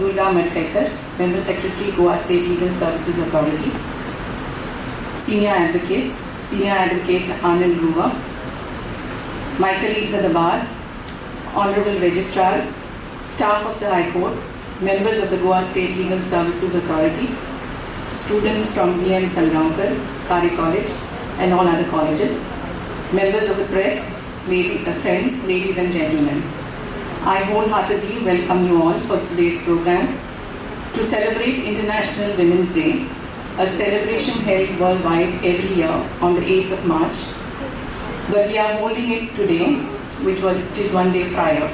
Durga Madkaikar, Member Secretary, Goa State Legal Services Authority. Senior Advocates, Senior Advocate Anand Ruva, my colleagues at the bar, Honorable Registrars, staff of the High Court, members of the Goa State Legal Services Authority, students from B.N. Salgaonkar, Kari College, and all other colleges, members of the press, friends, ladies and gentlemen. I wholeheartedly welcome you all for today's program to celebrate International Women's Day, a celebration held worldwide every year on the 8th of March. But we are holding it today, which is one day prior.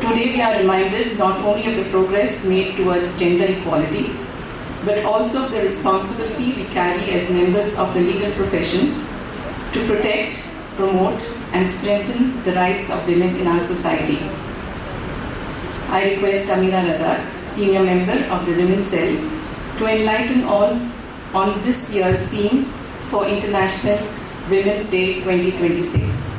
Today we are reminded not only of the progress made towards gender equality, but also of the responsibility we carry as members of the legal profession to protect, promote, and strengthen the rights of women in our society. I request Amina Razak, Senior Member of the Women's Cell, to enlighten all on this year's theme for International Women's Day 2026.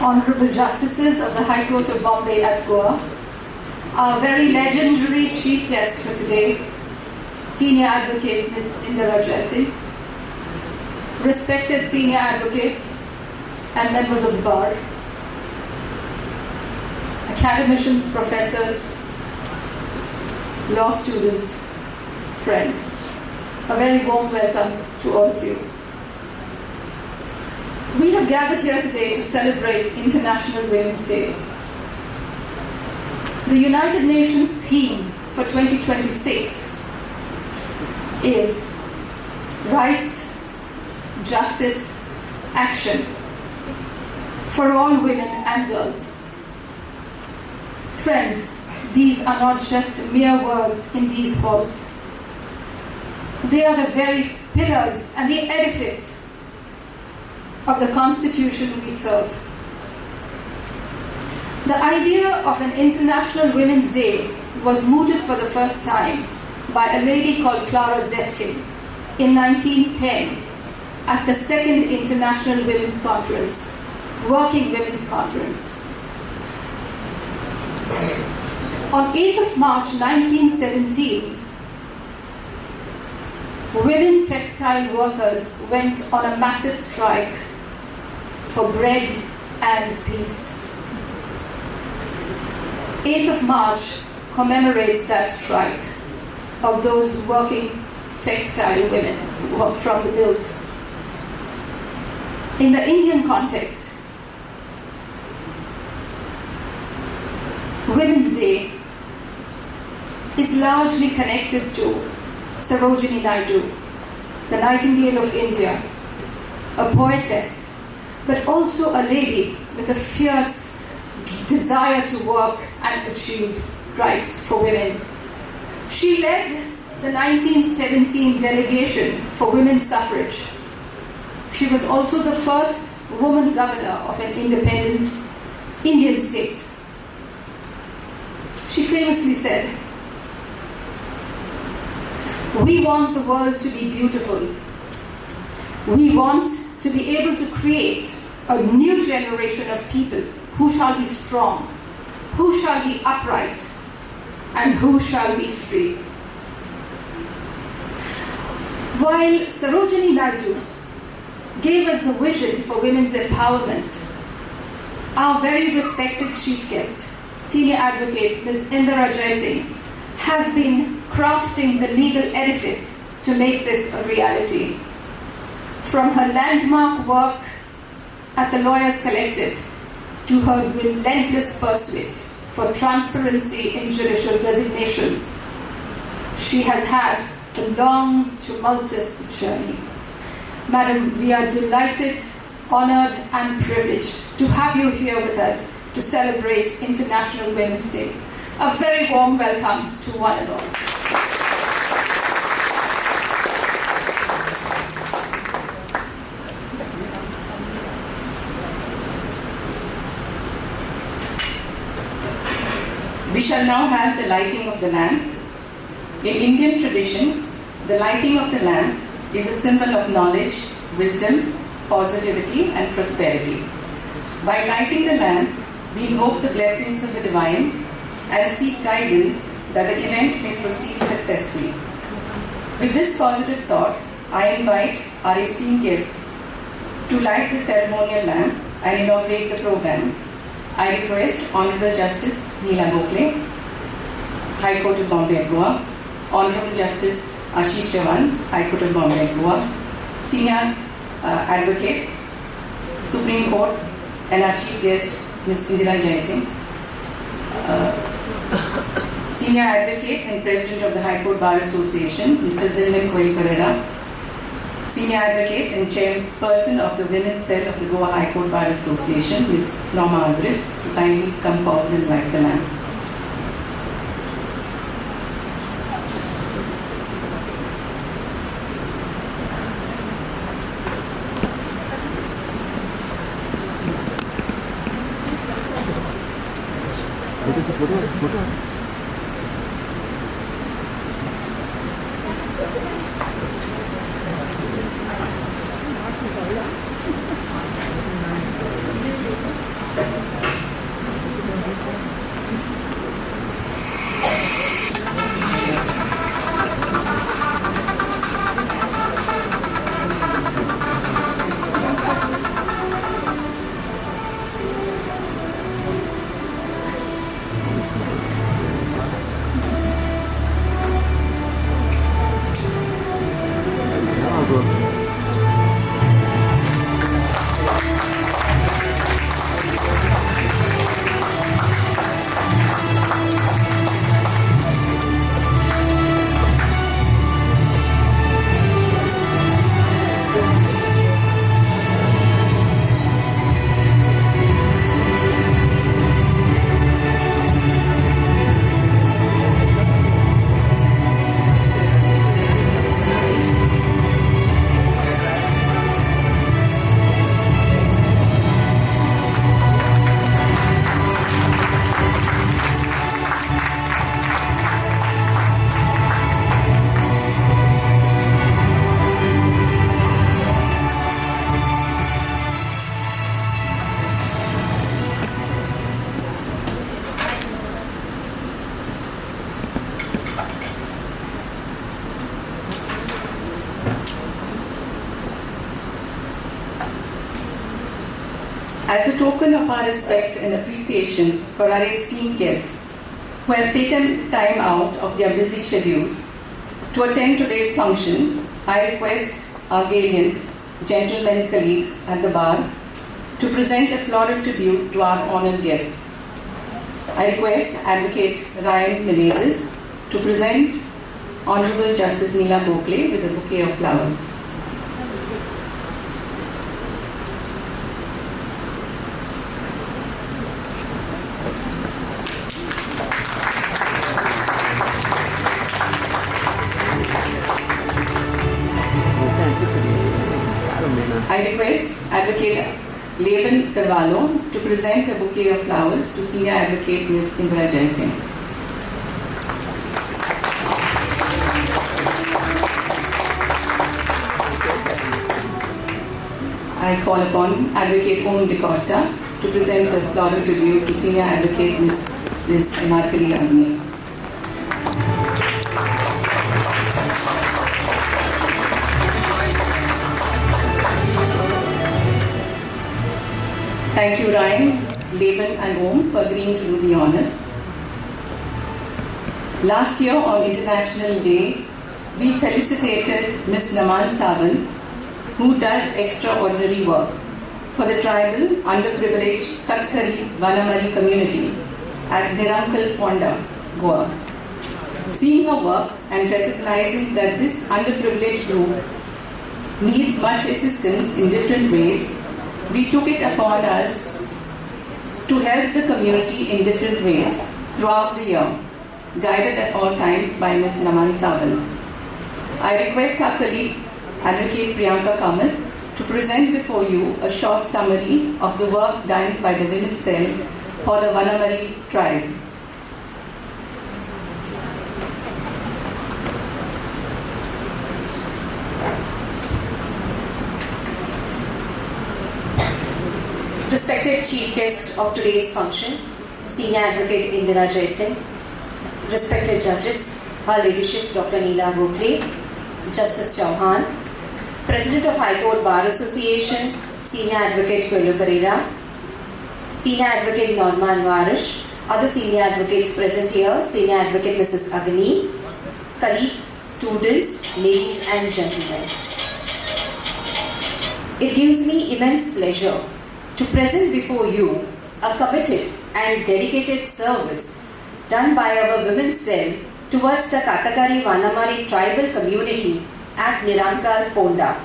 Honorable Justices of the High Court of Bombay at Goa, our very legendary chief guest for today, Senior Advocate Ms. Indira Jaising, respected senior advocates and members of the bar, academicians, professors, law students, friends, a very warm welcome to all of you. We have gathered here today to celebrate International Women's Day. The United Nations theme for 2026 is Rights, Justice, Action for all women and girls. Friends, these are not just mere words in these halls. They are the very pillars and the edifice of the Constitution we serve. The idea of an International Women's Day was mooted for the first time by a lady called Clara Zetkin in 1910 at the Second International Women's Conference, Working Women's Conference. On 8th of March 1917, women textile workers went on a massive strike for bread and peace. 8th of March commemorates that strike of those working textile women from the mills. In the Indian context, Women's Day is largely connected to Sarojini Naidu, the Nightingale of India, a poetess, but also a lady with a fierce desire to work and achieve rights for women. She led the 1917 delegation for women's suffrage. She was also the first woman governor of an independent Indian state. She famously said, "We want the world to be beautiful. We want to be able to create a new generation of people who shall be strong, who shall be upright, and who shall be free." While Sarojini Naidu gave us the vision for women's empowerment, our very respected chief guest, Senior Advocate Ms. Indira Jaising, has been crafting the legal edifice to make this a reality. From her landmark work at the Lawyers Collective to her relentless pursuit for transparency in judicial designations, she has had a long, tumultuous journey. Madam, we are delighted, honored, and privileged to have you here with us to celebrate International Women's Day. A very warm welcome to one and all. We shall now have the lighting of the lamp. In Indian tradition, the lighting of the lamp is a symbol of knowledge, wisdom, positivity, and prosperity. By lighting the lamp, we invoke the blessings of the divine and seek guidance that the event may proceed successfully. With this positive thought, I invite our esteemed guests to light the ceremonial lamp and inaugurate the program. I request Honorable Justice Neela Gokhale, High Court of Bombay and Goa, Honorable Justice Ashish Chavan, High Court of Bombay and Goa, Senior Advocate, Supreme Court, and our Chief Guest, Ms. Indira Jaising, Senior Advocate and President of the High Court Bar Association, Mr. Zilman Coel Pereira, Senior Advocate and Chairperson of the Women's Cell of the Goa High Court Bar Association, Ms. Norma Alvarez, to kindly come forward and light the lamp. As a token of our respect and appreciation for our esteemed guests who have taken time out of their busy schedules to attend today's function, I request our gallant gentlemen colleagues at the bar to present a floral tribute to our honored guests. I request Advocate Ryan Menezes to present Honorable Justice Neela Gokhale with a bouquet of flowers. I request Advocate Levin Carvalho to present a bouquet of flowers to Senior Advocate Ms. Indira Jaising. I call upon Advocate Om De Costa to present a floral tribute to Senior Advocate Ms. Anarkali Agni. Thank you, Ryan, Levin, and Om for agreeing to do the honors. Last year on International Day, we felicitated Ms. Naman Sawant, who does extraordinary work for the tribal underprivileged Katkari Vanamari community at Nirankal Ponda, Goa. Seeing her work and recognizing that this underprivileged group needs much assistance in different ways, we took it upon us to help the community in different ways throughout the year, guided at all times by Ms. Naman Sawant. I request our colleague, Advocate Priyanka Kamath, to present before you a short summary of the work done by the Women's Cell for the Vanamari tribe. Respected chief guest of today's function, Senior Advocate Indira Jaising, respected judges, Her Ladyship Dr. Neela Gokhale, Justice Chauhan, President of High Court Bar Association, Senior Advocate Coelho Pereira, Senior Advocate Norma Anwarish, other senior advocates present here, Senior Advocate Mrs. Agni, colleagues, students, ladies and gentlemen. It gives me immense pleasure to present before you a committed and dedicated service done by our women's cell towards the Katakari Vanamari tribal community at Nirankal, Ponda.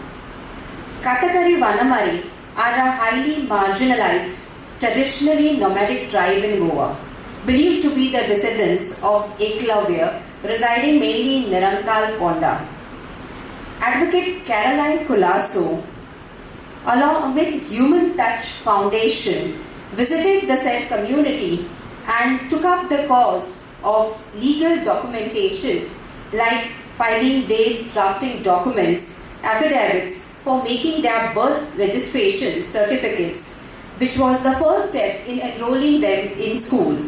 Katakari Vanamari are a highly marginalized, traditionally nomadic tribe in Goa, believed to be the descendants of Eklavya, residing mainly in Nirankal, Ponda. Advocate Caroline Colasso, along with Human Touch Foundation, visited the said community and took up the cause of legal documentation like filing date, drafting documents, affidavits for making their birth registration certificates, which was the first step in enrolling them in school.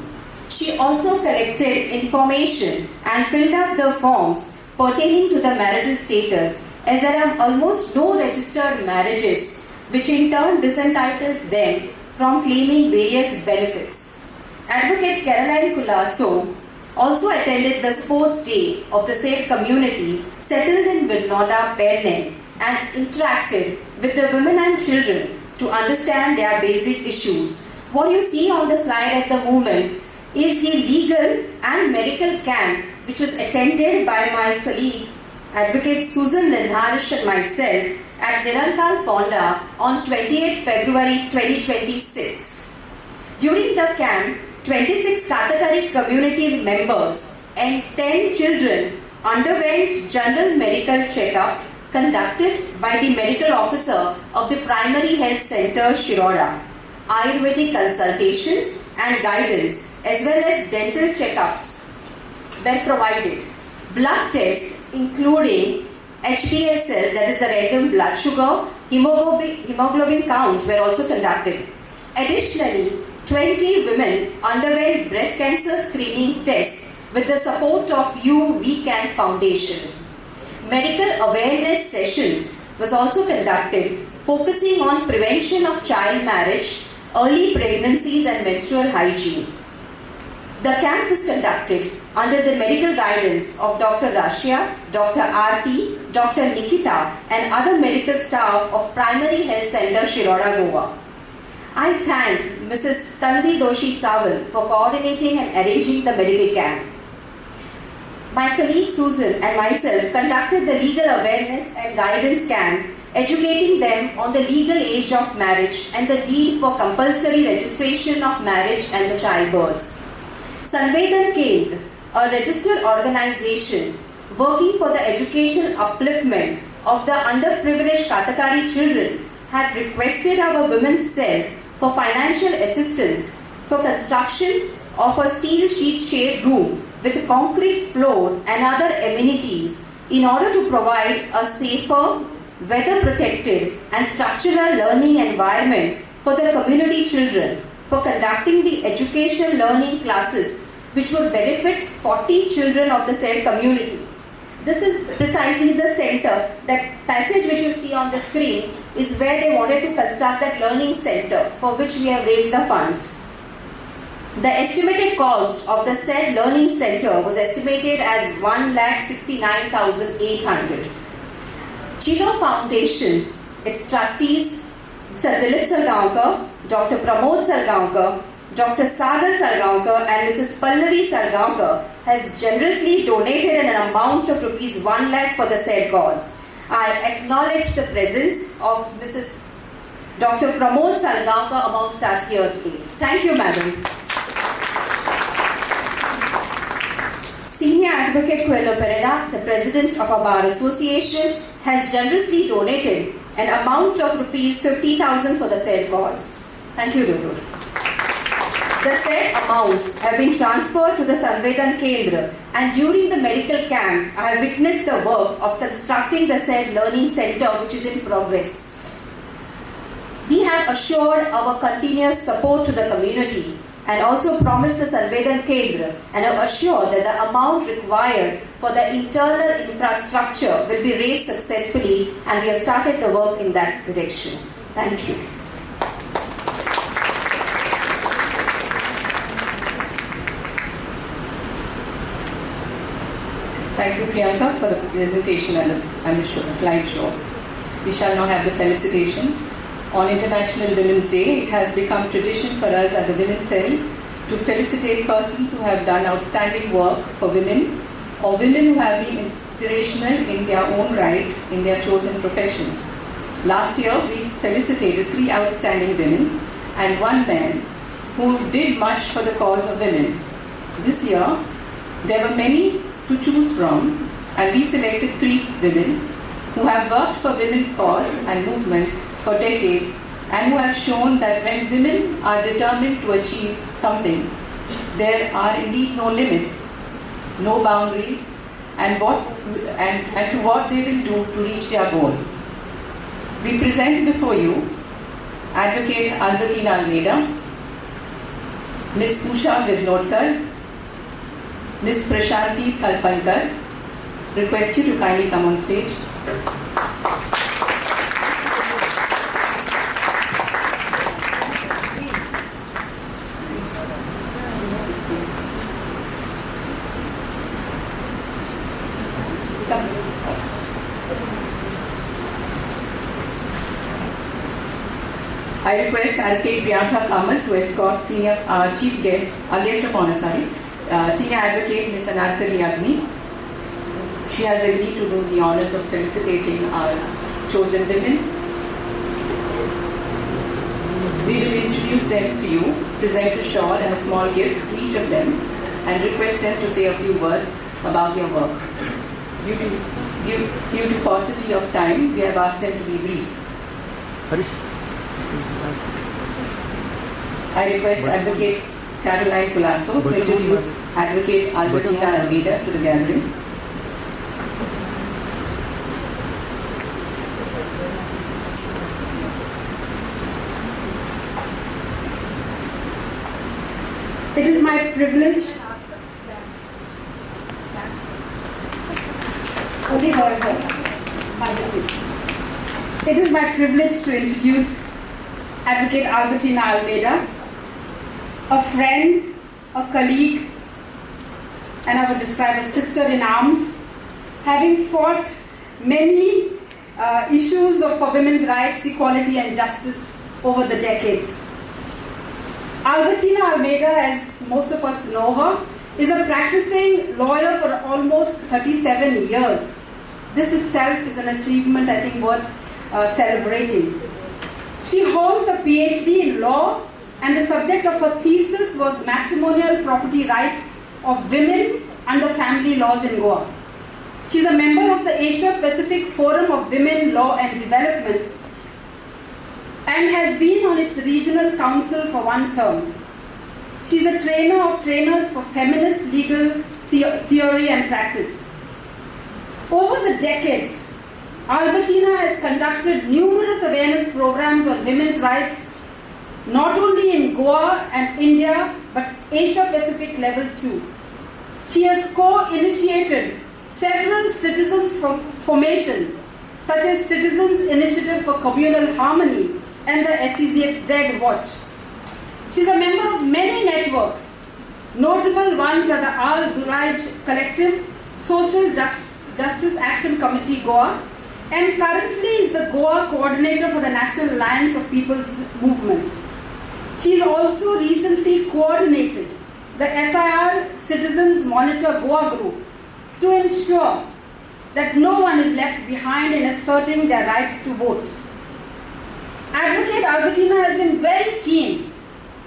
She also collected information and filled up the forms pertaining to the marital status, as there are almost no registered marriages, which in turn disentitles them from claiming various benefits. Advocate Caroline Colasso also attended the sports day of the said community settled in Virnoda, Perne, and interacted with the women and children to understand their basic issues. What you see on the slide at the moment is the legal and medical camp which was attended by my colleague Advocate Susan Linharish and myself at Nirankal, Ponda on 28th February 2026. During the camp, 26 Katakari community members and 10 children underwent general medical checkup conducted by the medical officer of the Primary Health Center, Shiroda. Ayurvedic consultations and guidance as well as dental checkups were provided. Blood tests including HDSL, that is the random blood sugar, hemoglobin count were also conducted. Additionally, 20 women underwent breast cancer screening tests with the support of UWeCan Foundation. Medical awareness sessions was also conducted focusing on prevention of child marriage, early pregnancies and menstrual hygiene. The camp was conducted under the medical guidance of Dr. Rashia, Dr. Aarti, Dr. Nikita and other medical staff of Primary Health Center, Shiroda, Goa. I thank Mrs. Tanvi Doshi Sawal for coordinating and arranging the medical camp. My colleague Susan and myself conducted the legal awareness and guidance camp, educating them on the legal age of marriage and the need for compulsory registration of marriage and the childbirths. Sanvedan Kendra, a registered organization working for the educational upliftment of the underprivileged Katakari children, had requested our women's cell for financial assistance for construction of a steel sheet shade room with concrete floor and other amenities in order to provide a safer, weather-protected and structural learning environment for the community children for conducting the educational learning classes which would benefit 40 children of the said community. This is precisely the center. That passage which you see on the screen is where they wanted to construct that learning center for which we have raised the funds. The estimated cost of the said learning center was estimated as 1,69,800. Chino Foundation, its trustees, Mr. Dilip Sargaonkar, Dr. Pramod Sargaonkar, Dr. Sagar Sargaonkar and Mrs. Pallavi Sargaonkar has generously donated an amount of rupees 1 lakh for the said cause. I acknowledge the presence of Mrs. Dr. Pramod Sargaonkar amongst us here today. Thank you, Madam. Senior Advocate Coelho Pereira, the President of our Bar Association, has generously donated an amount of rupees 50,000 for the said cause. Thank you, Dutur. The said amounts have been transferred to the Sanvedan Kendra, and during the medical camp, I have witnessed the work of constructing the said learning center which is in progress. We have assured our continuous support to the community and also promised the Sanvedan Kendra and have assured that the amount required for the internal infrastructure will be raised successfully, and we have started the work in that direction. Thank you. Thank you, Priyanka, for the presentation and the slideshow. We shall now have the felicitation. On International Women's Day, it has become tradition for us at the Women's Cell to felicitate persons who have done outstanding work for women or women who have been inspirational in their own right in their chosen profession. Last year, we felicitated 3 outstanding women and 1 man who did much for the cause of women. This year, there were many to choose from, and we selected 3 women who have worked for women's cause and movement for decades and who have shown that when women are determined to achieve something, there are indeed no limits, no boundaries, and to what they will do to reach their goal. We present before you Advocate Albertina Almeida, Ms. Usha Vidnodkar, Ms. Prashanti Kalpankar. Request you to kindly come on stage. I request Advocate Priyanka Kamal to escort Senior Guest of Honor, Senior Advocate Ms. Anarkali Agni. She has agreed to do the honors of felicitating our chosen women. We will introduce them to you, present a shawl and a small gift to each of them, and request them to say a few words about their work. Due to paucity of time, we have asked them to be brief. I request Advocate Caroline Colasso to introduce Advocate Albertina Almeida to the gathering. It is my privilege It is my privilege to introduce Advocate Albertina Almeida, a friend, a colleague, and I would describe as sister in arms, having fought many issues for women's rights, equality, and justice over the decades. Albertina Almeida, as most of us know her, is a practicing lawyer for almost 37 years. This itself is an achievement, I think, worth celebrating. She holds a PhD in law, and the subject of her thesis was matrimonial property rights of women under family laws in Goa. She is a member of the Asia Pacific Forum of Women, Law and Development and has been on its regional council for 1 term. She is a trainer of trainers for feminist legal theory and practice. Over the decades, Albertina has conducted numerous awareness programs on women's rights, not only in Goa and India, but Asia Pacific level too. She has co-initiated several citizens formations, such as Citizens Initiative for Communal Harmony and the SEZ Watch. She is a member of many networks. Notable ones are the Al Zuraij Collective, Social Justice Action Committee Goa, and currently is the Goa coordinator for the National Alliance of People's Movements. She has also recently coordinated the SIR Citizens Monitor Goa group to ensure that no one is left behind in asserting their right to vote. Advocate Albertina has been very keen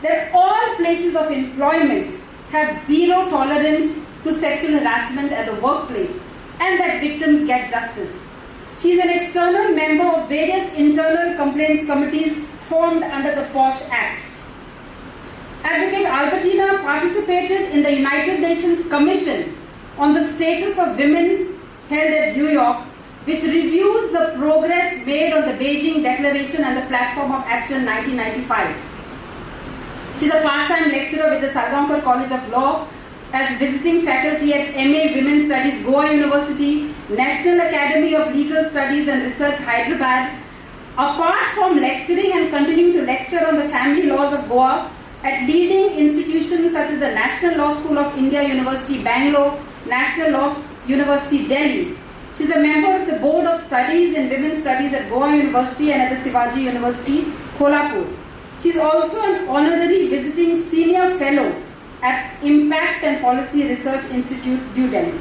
that all places of employment have zero tolerance to sexual harassment at the workplace and that victims get justice. She is an external member of various internal complaints committees formed under the POSH Act. Advocate Albertina participated in the United Nations Commission on the Status of Women held at New York, which reviews the progress made on the Beijing Declaration and the Platform of Action 1995. She's a part-time lecturer with the Sargaonkar College of Law, as visiting faculty at MA Women's Studies, Goa University, National Academy of Legal Studies and Research, Hyderabad. Apart from lecturing and continuing to lecture on the family laws of Goa at leading institutions such as the National Law School of India, University, Bangalore, National Law University, Delhi. She's a member of the Board of Studies in Women's Studies at Goa University and at the Shivaji University, Kolhapur. She's also an honorary visiting senior fellow at Impact and Policy Research Institute, New Delhi.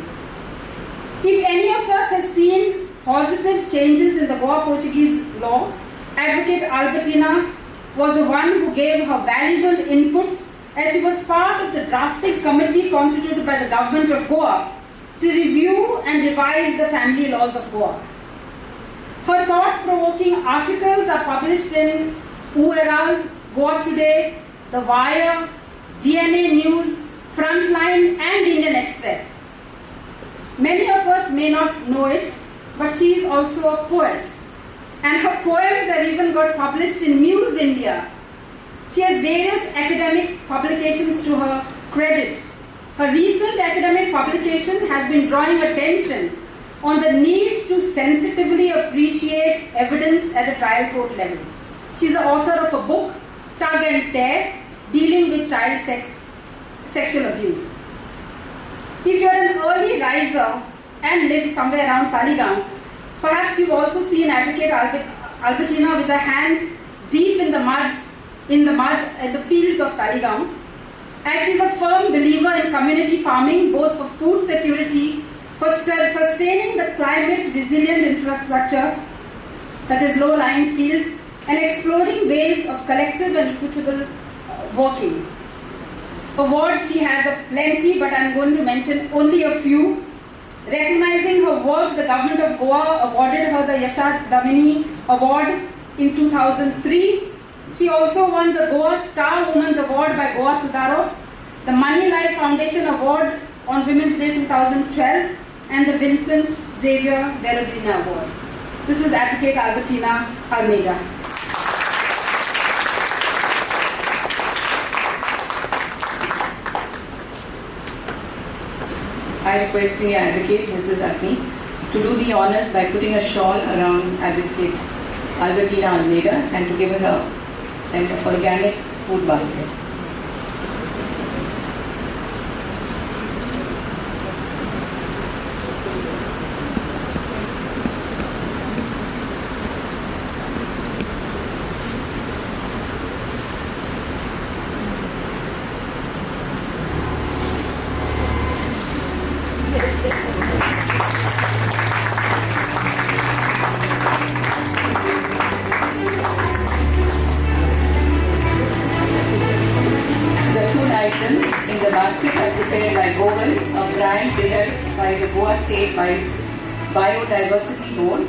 If any of us has seen positive changes in the Goa Portuguese law, Advocate Albertina was the one who gave her valuable inputs, as she was part of the drafting committee constituted by the government of Goa to review and revise the family laws of Goa. Her thought-provoking articles are published in Herald, Goa Today, The Wire, DNA News, Frontline and Indian Express. Many of us may not know it, but she is also a poet. And her poems have even got published in Muse India. She has various academic publications to her credit. Her recent academic publication has been drawing attention on the need to sensitively appreciate evidence at the trial court level. She is the author of a book, Tug and Tear, dealing with child sexual abuse. If you are an early riser and live somewhere around Taligaon, perhaps you've also seen Advocate Albertina with her hands deep in the mud in the fields of Taligaon, as she's a firm believer in community farming, both for food security, for sustaining the climate resilient infrastructure such as low-lying fields, and exploring ways of collective and equitable working. Awards she has a plenty, but I'm going to mention only a few. Recognizing her work, the government of Goa awarded her the Yasha Damini Award in 2003. She also won the Goa Star Women's Award by Goa Sudaro, the Money Life Foundation Award on Women's Day 2012, and the Vincent Xavier Berardina Award. This is Advocate Albertina Almeida. I request Senior Advocate Mrs. Agni to do the honors by putting a shawl around Advocate Albertina Almeida and to give her an organic food basket. In the basket are prepared by Govel, a brand developed by the Goa State Biodiversity Board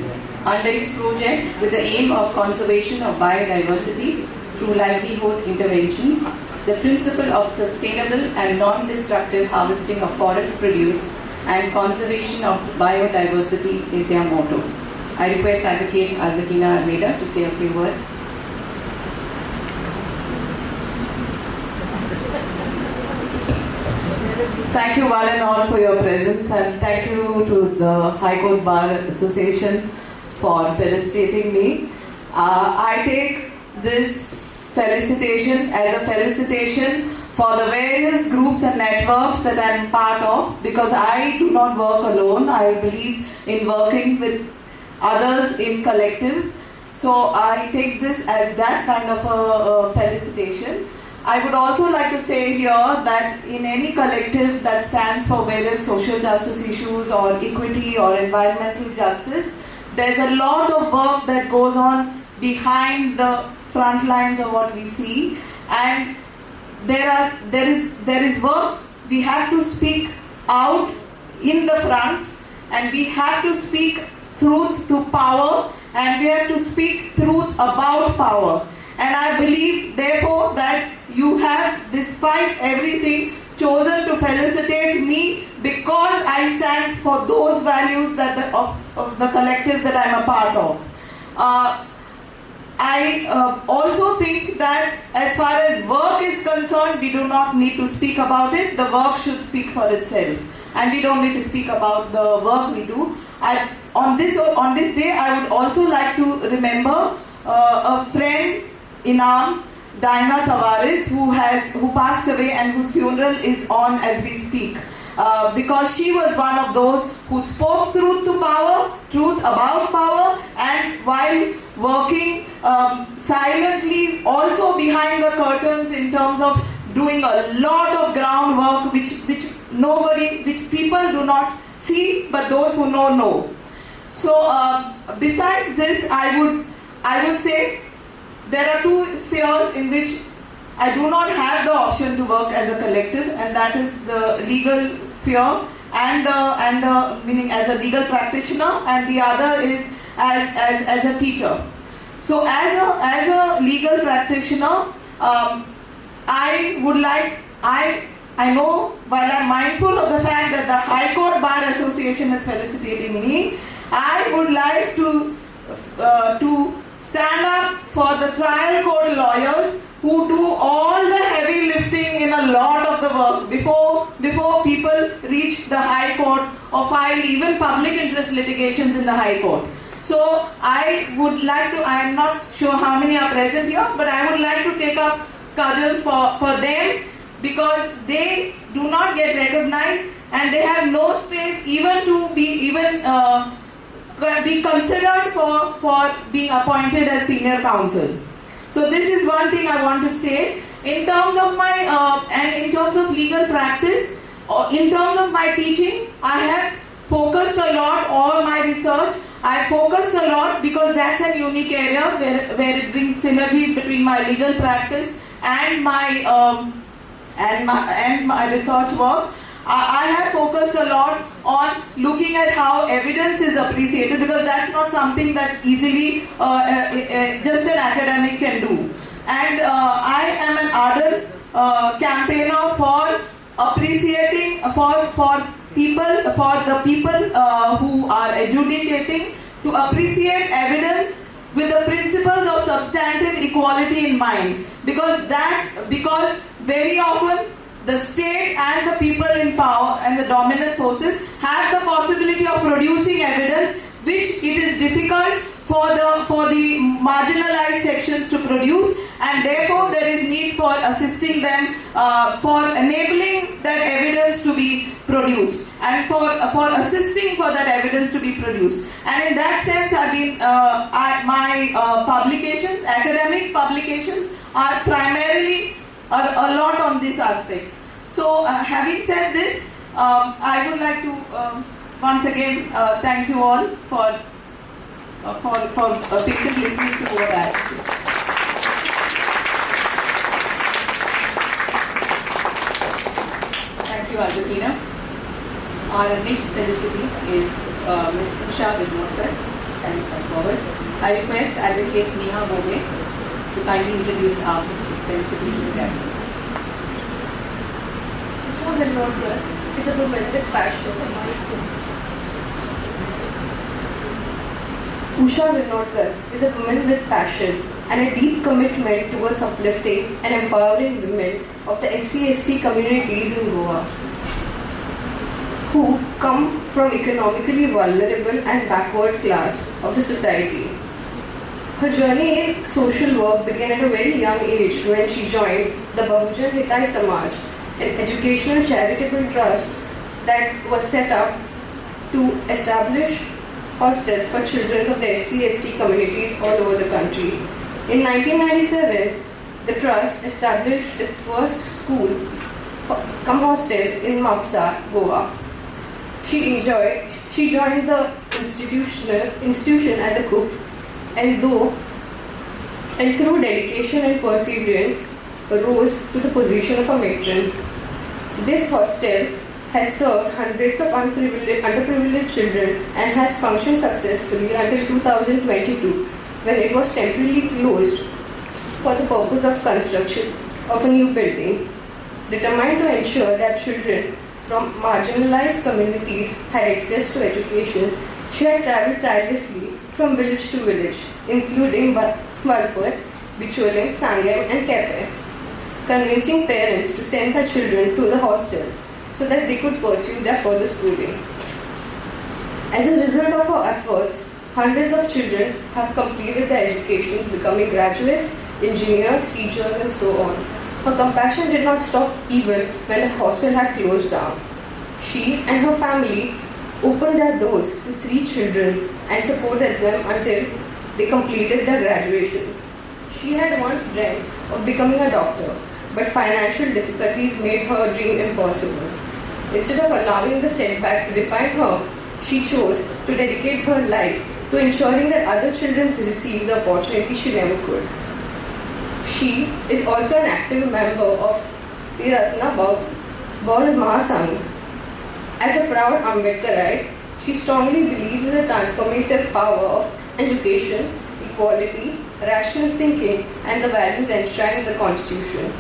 under its project with the aim of conservation of biodiversity through livelihood interventions. The principle of sustainable and non-destructive harvesting of forest produce and conservation of biodiversity is their motto. I request Advocate Albertina Almeida to say a few words. Thank you one and all for your presence, and thank you to the High Court Bar Association for felicitating me. I take this felicitation as a felicitation for the various groups and networks that I am part of, because I do not work alone. I believe in working with others in collectives. So I take this as that kind of a felicitation. I would also like to say here that in any collective that stands for various social justice issues or equity or environmental justice, there's a lot of work that goes on behind the front lines of what we see, and there is work. We have to speak out in the front, and we have to speak truth to power, and we have to speak truth about power. And I believe, therefore, that you have, despite everything, chosen to felicitate me because I stand for those values that of the collectives that I'm a part of. I also think that as far as work is concerned, we do not need to speak about it. The work should speak for itself, and we don't need to speak about the work we do. On this day, I would also like to remember a friend in arms, Diana Tavares, who passed away and whose funeral is on as we speak. Because she was one of those who spoke truth to power, truth about power, and while working silently also behind the curtains in terms of doing a lot of groundwork which people do not see, but those who know. So besides this, I would say there are two spheres in which I do not have the option to work as a collective, and that is the legal sphere and meaning as a legal practitioner, and the other is as a teacher. So as a legal practitioner, I know, while I'm mindful of the fact that the High Court Bar Association is felicitating me, I would like to stand up for the trial court lawyers who do all the heavy lifting in a lot of the work before people reach the High Court or file even public interest litigations in the High Court. So I would like to, I am not sure how many are present here, but I would like to take up cudgels for them, because they do not get recognized and they have no space even to be considered for being appointed as senior counsel. So this is one thing I want to state. In terms of my and in terms of legal practice, in terms of my teaching, I have focused a lot on my research. I focused a lot because that's a unique area where it brings synergies between my legal practice and my research work. I have focused a lot on looking at how evidence is appreciated, because that's not something that easily just an academic can do. And I am an ardent campaigner for appreciating for the people who are adjudicating to appreciate evidence with the principles of substantive equality in mind, because very often the state and the people in power and the dominant forces have the possibility of producing evidence which it is difficult for the marginalized sections to produce, and therefore there is need for assisting them, for enabling that evidence to be produced and for assisting for that evidence to be produced. And in that sense, my publications, academic publications, are primarily a lot on this aspect. So having said this, I would like to once again thank you all for patiently listening to what I have to say. Thank you, Albertina. Our next felicity is Ms. Usha Vidmokar. Kindly come forward. I request Advocate Neha Mobe to kindly introduce our felicity to the gathering. Usha Vidmokar is a woman with passion. Usha Vidmokar is a woman with passion and a deep commitment towards uplifting and empowering women of the SC/ST communities in Goa, who come from economically vulnerable and backward class of the society. Her journey in social work began at a very young age when she joined the Bahujan Hitai Samaj, an educational charitable trust that was set up to establish hostels for children of the SC/ST communities all over the country. In 1997, the trust established its first school cum hostel in Mapsa, Goa. She joined the institution as a cook, and through dedication and perseverance, rose to the position of a matron. This hostel has served hundreds of underprivileged children and has functioned successfully until 2022, when it was temporarily closed for the purpose of construction of a new building. Determined to ensure that children from marginalized communities had access to education, she had traveled tirelessly from village to village, including Valpur, Bicholim, Sangam and Kepe, convincing parents to send their children to the hostels so that they could pursue their further schooling. As a result of her efforts, hundreds of children have completed their educations, becoming graduates, engineers, teachers, and so on. Her compassion did not stop even when the hostel had closed down. She and her family opened their doors to 3 children and supported them until they completed their graduation. She had once dreamt of becoming a doctor, but financial difficulties made her dream impossible. Instead of allowing the setback to define her, she chose to dedicate her life to ensuring that other children receive the opportunity she never could. She is also an active member of the Ratna Baul Mahasangh. As a proud Ambedkarite, she strongly believes in the transformative power of education, equality, rational thinking, and the values enshrined in the Constitution.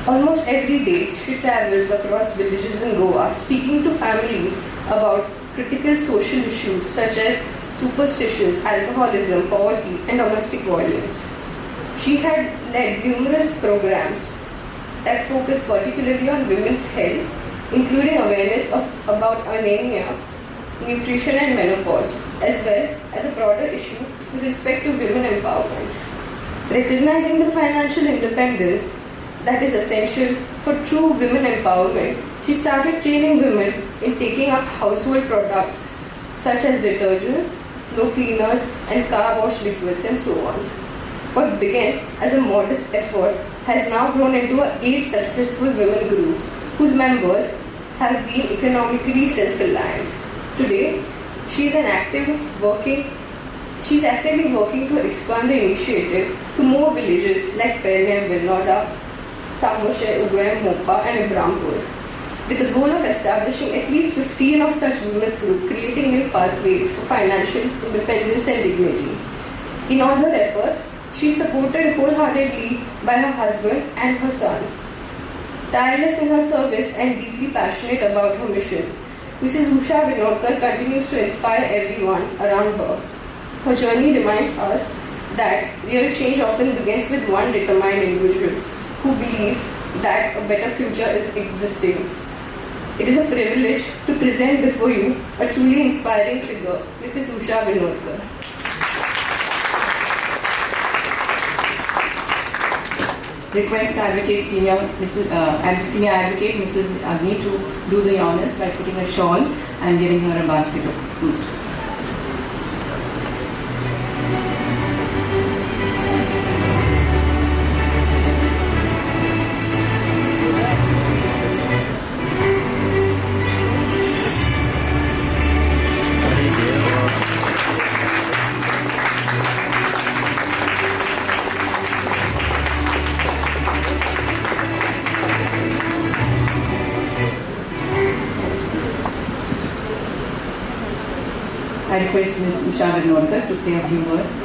Almost every day, she travels across villages in Goa, speaking to families about critical social issues such as superstitions, alcoholism, poverty, and domestic violence. She had led numerous programs that focused particularly on women's health, including awareness about anemia, nutrition and menopause, as well as a broader issue with respect to women empowerment. Recognizing the financial independence that is essential for true women empowerment, she started training women in taking up household products such as detergents, floor cleaners, and car wash liquids, and so on. What began as a modest effort has now grown into 8 successful women groups whose members have been economically self-reliant. Today, she is actively working to expand the initiative to more villages like Pernem, Vilnoda, Tamoshe, Uguem, Mopa, and Ibrahimpur, with the goal of establishing at least 15 of such women's groups, creating new pathways for financial independence and dignity. In all her efforts, she is supported wholeheartedly by her husband and her son. Tireless in her service and deeply passionate about her mission, Mrs. Usha Vinodkar continues to inspire everyone around her. Her journey reminds us that real change often begins with one determined individual who believes that a better future is existing. It is a privilege to present before you a truly inspiring figure, Mrs. Usha Vinodkar. Request Advocate Senior Advocate Mrs. Agni to do the honors by putting a shawl and giving her a basket of fruit. I request Ms. Usha Vinodkar to say a few words.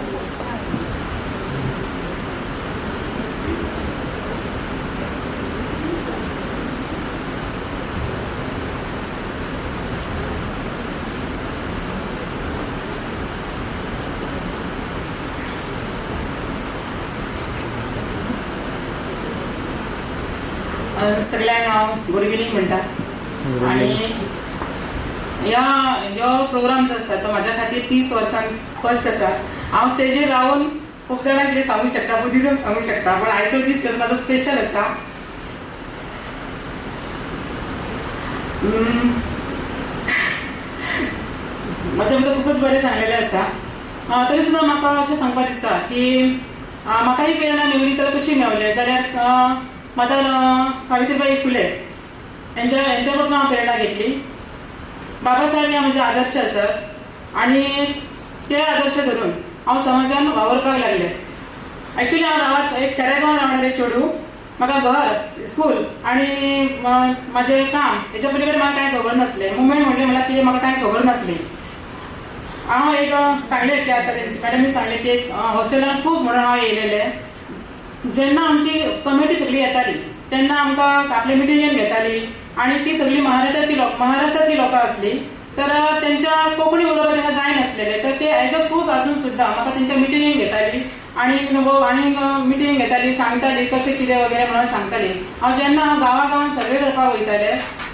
सगळ्यांक good evening म्हणटा आणि ह्यो programme जो आसा तो म्हाज्या खातीर 30 वर्सां फर्स्ट आसा. हांव स्टेजीर रावन खूब जाणां कितें सांगू शकता, बुद्धिजम सांगू शकता, पण आयचो दीस कसो म्हाजो स्पेशल आसा. म्हाज्या भितर खूबच बरें सांगलेलें आसा. तरी सुद्दां म्हाका अशें सांगपाक दिसता की म्हाकाय प्रेरणा मेळ्ळी तर कशी मेळ्ळी जाल्यार मदर सावित्रीबाई फुले यांच्या पासून हांव प्रेरणा घेतली. बाबा साहेब हे म्हणजे आदर्श आसात आणि ते आदर्श धरून हांव समाजान वावरपाक लागले. एक्चुली हांव गांवांत एक खेडेगांवांत रावणारे चेडूं. म्हाका घर, स्कूल आणि म्हाजें काम हेच्या पली कडेन म्हाका कांय खबर नासलें. मुवमेंट म्हणजे म्हळ्यार कितें म्हाका कांय खबर नासली. हांव एक सांगलें की आतां तेंची मॅडमी सांगलें की हॉस्टेलांत खूब म्हणून हांव येयलेलें. जेन्ना आमची कमिटी सगळी येताली तेन्ना आमकां आपले मिटिंगेन घेताली आणि ती सगळी महाराष्ट्रातली लोकां असली तर त्यांच्या कोंकणी उलोवपाक तांकां जायनासलेले तर ते एज अ कूक आसून सुद्दां म्हाका तेंच्या मिटिंगेक घेताली आणि मिटींग घेताली सांगताली कशें कितें वगैरे म्हणून सांगताली हांव जेन्ना गांवांत सर्वे करपाक वयताले